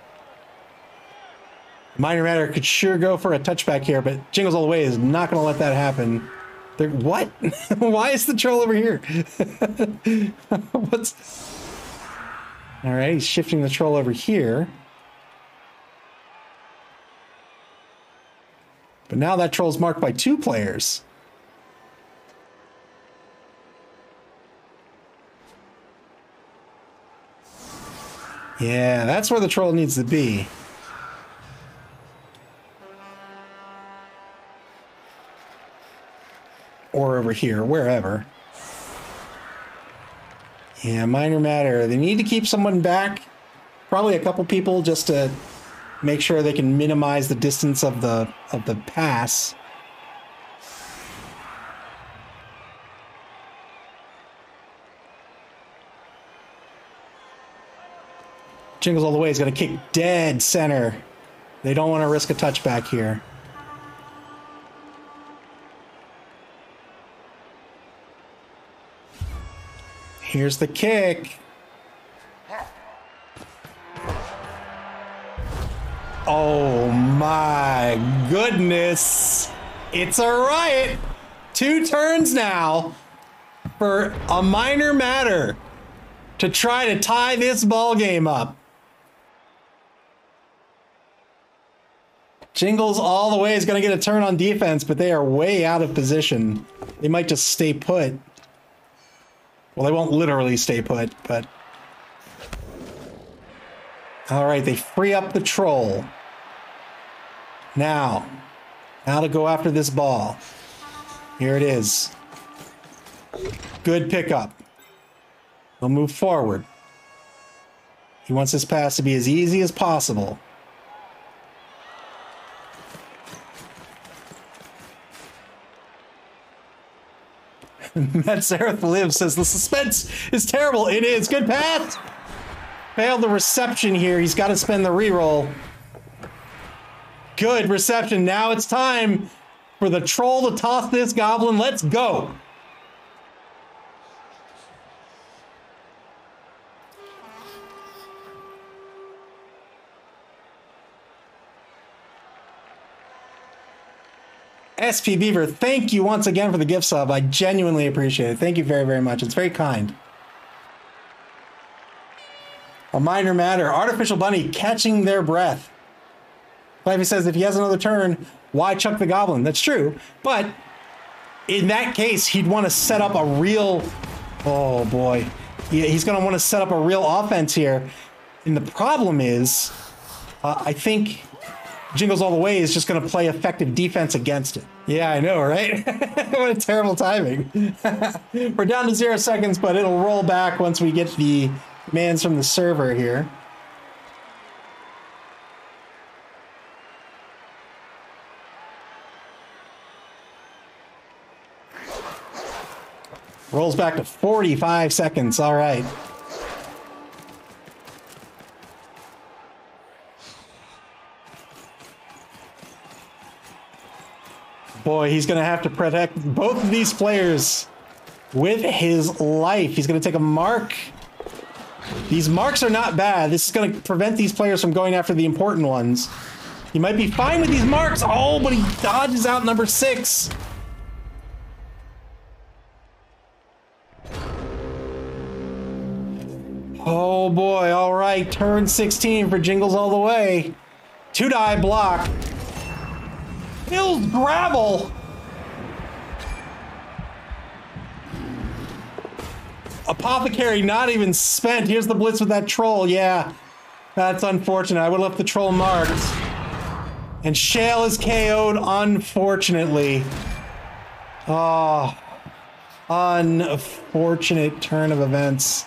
Minor matter could sure go for a touchback here, but Jingles all the way is not going to let that happen. What? Why is the troll over here? What's... All right, he's shifting the troll over here. But now that troll's marked by 2 players. Yeah, that's where the troll needs to be. Or over here, wherever. Yeah, minor matter. They need to keep someone back. Probably a couple people just to make sure they can minimize the distance of the pass. Jingles all the way is going to kick dead center. They don't want to risk a touchback here. Here's the kick. Oh my goodness. It's a riot. 2 turns now for a minor matter to try to tie this ball game up. Jingles all the way is going to get a turn on defense, but they are way out of position. They might just stay put. Well, they won't literally stay put, but... All right, they free up the troll. Now to go after this ball. Here it is. Good pickup. He'll move forward. He wants this pass to be as easy as possible. Matt Zareth Live says the suspense is terrible. It is. Good pass. Failed the reception here. He's got to spend the reroll. Good reception. Now it's time for the troll to toss this goblin. Let's go. SP Beaver, thank you once again for the gift sub. I genuinely appreciate it. Thank you very, very much. It's very kind. A minor matter. Artificial Bunny catching their breath. Flavy says if he has another turn, why chuck the goblin? That's true. But in that case, he'd want to set up a real... Oh, boy. He's going to want to set up a real offense here. And the problem is, I think... Jingles All the Way is just going to play effective defense against it. Yeah, I know, right? What a terrible timing. We're down to 0 seconds, but it'll roll back once we get the commands from the server here. Rolls back to 45 seconds. All right. Boy, he's going to have to protect both of these players with his life. He's going to take a mark. These marks are not bad. This is going to prevent these players from going after the important ones. He might be fine with these marks. Oh, but he dodges out number 6. Oh, boy. All right. Turn 16 for Jingles All the Way. 2-die block. Kills gravel. Apothecary not even spent. Here's the blitz with that troll. Yeah, that's unfortunate. I would have left the troll marked. And Shale is KO'd, unfortunately. Oh, unfortunate turn of events.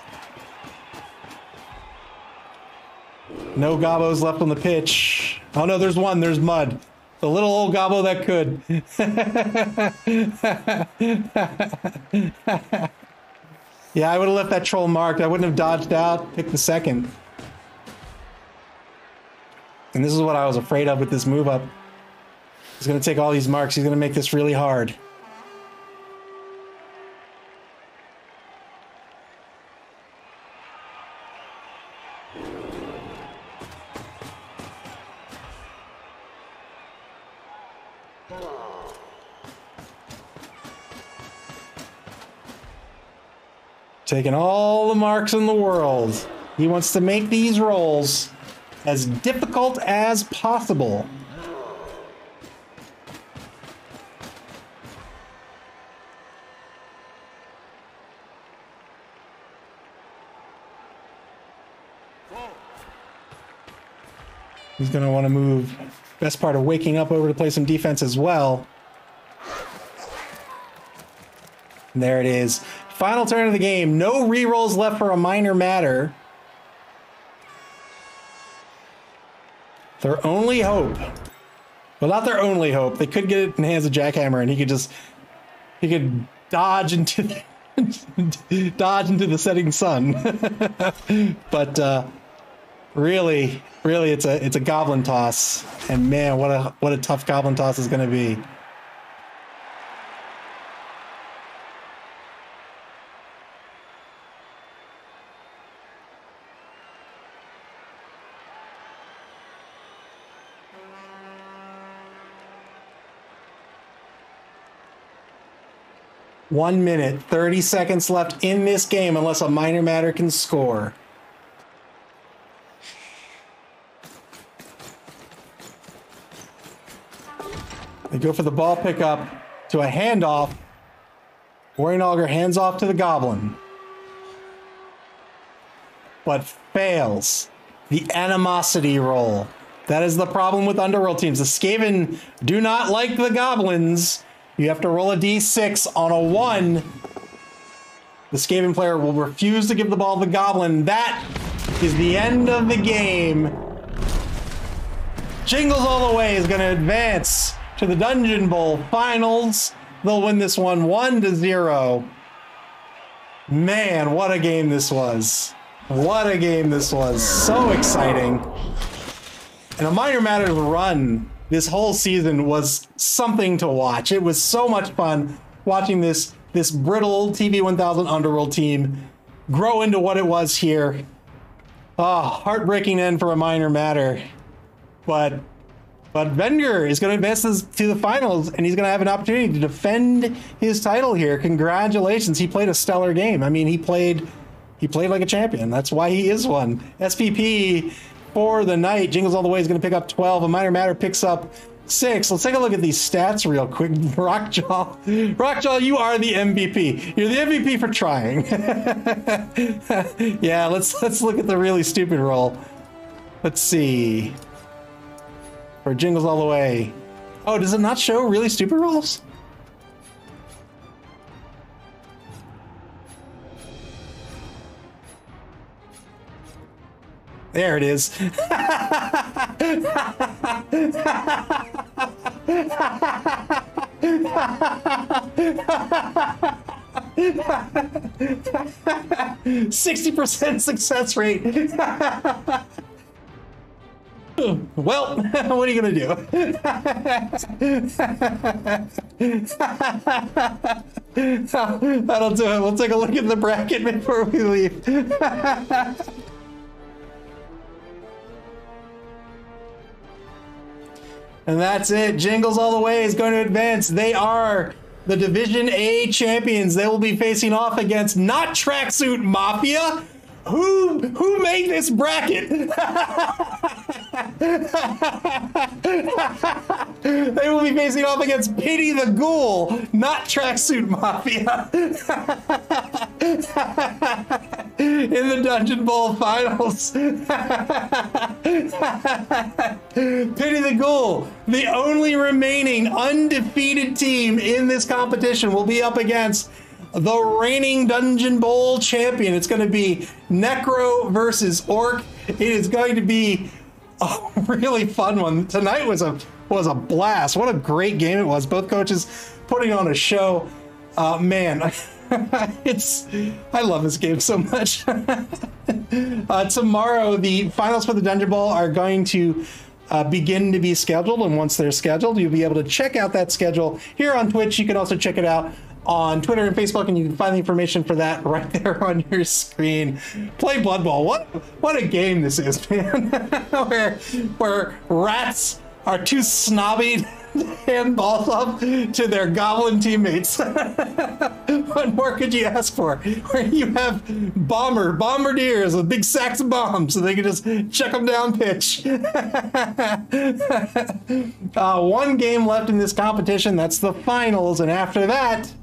No gobos left on the pitch. Oh no, there's one. There's Mud. The little old gobbo that could. Yeah, I would have left that troll marked. I wouldn't have dodged out, picked the second. And this is what I was afraid of with this move up. He's going to take all these marks. He's going to make this really hard. Taking all the marks in the world. He wants to make these rolls as difficult as possible. He's going to want to move. Best part of waking up over to play some defense as well. And there it is. Final turn of the game. No rerolls left for a minor matter. Their only hope. Well, not their only hope. They could get it in the hands of Jackhammer, and he could dodge into the, dodge into the setting sun. But really, it's a goblin toss, and man, what a tough goblin toss is going to be. 1 minute, 30 seconds left in this game unless a minor matter can score. They go for the ball pickup to a handoff. Warrior hands off to the Goblin. But fails the animosity roll. That is the problem with Underworld teams. The Skaven do not like the Goblins. You have to roll a d6 on a 1. The Skaven player will refuse to give the ball to the Goblin. That is the end of the game. Jingles All the Way is going to advance to the Dungeonbowl finals. They'll win this one 1-0. Man, what a game this was. What a game this was. So exciting. And a Minor Matters run this whole season was something to watch. It was so much fun watching this brittle TV 1000 Underworld team grow into what it was here. Oh, heartbreaking end for a Minor Matter. But Wenger is going to advance this to the finals, and he's going to have an opportunity to defend his title here. Congratulations. He played a stellar game. I mean, he played like a champion. That's why he is one. SPP for the night. Jingles All the Way is going to pick up 12. A Minor Matter picks up 6. Let's take a look at these stats real quick. Rockjaw, you are the MVP. You're the MVP for trying. Yeah, let's look at the really stupid roll. Let's see. For Jingles All the Way. Oh, does it not show really stupid rolls? There it is. 60% success rate. Well, what are you gonna do? That'll do it. We'll take a look at the bracket before we leave. And that's it. Jingles All the Way is going to advance. They are the Division A champions. They will be facing off against not Tracksuit Mafia. Who made this bracket? They will be facing off against Pity the Ghoul, not Tracksuit Mafia. In the Dungeonbowl finals. Pity the Ghoul, the only remaining undefeated team in this competition, will be up against the reigning Dungeonbowl champion. It's going to be Necro versus Orc. It is going to be a really fun one. Tonight was a blast. What a great game it was. Both coaches putting on a show. Man, I love this game so much. Tomorrow, the finals for the Dungeonbowl are going to begin to be scheduled, and once they're scheduled, you'll be able to check out that schedule here on Twitch. You can also check it out on Twitter and Facebook, and you can find the information for that right there on your screen. Play Blood Bowl. What a game this is, man. where rats are too snobby to hand balls up to their goblin teammates. What more could you ask for? Where you have bombardiers with big sacks of bombs so they can just check them down pitch. One game left in this competition. That's the finals, and after that,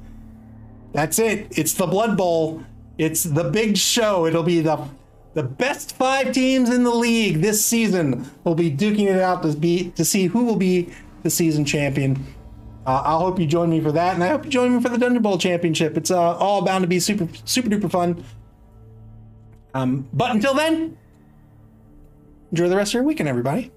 that's it. It's the Blood Bowl. It's the big show. It'll be the best 5 teams in the league this season will be duking it out to see who will be the season champion. I hope you join me for that, and I hope you join me for the Dungeonbowl Championship. It's all bound to be super duper fun. But until then, enjoy the rest of your weekend, everybody.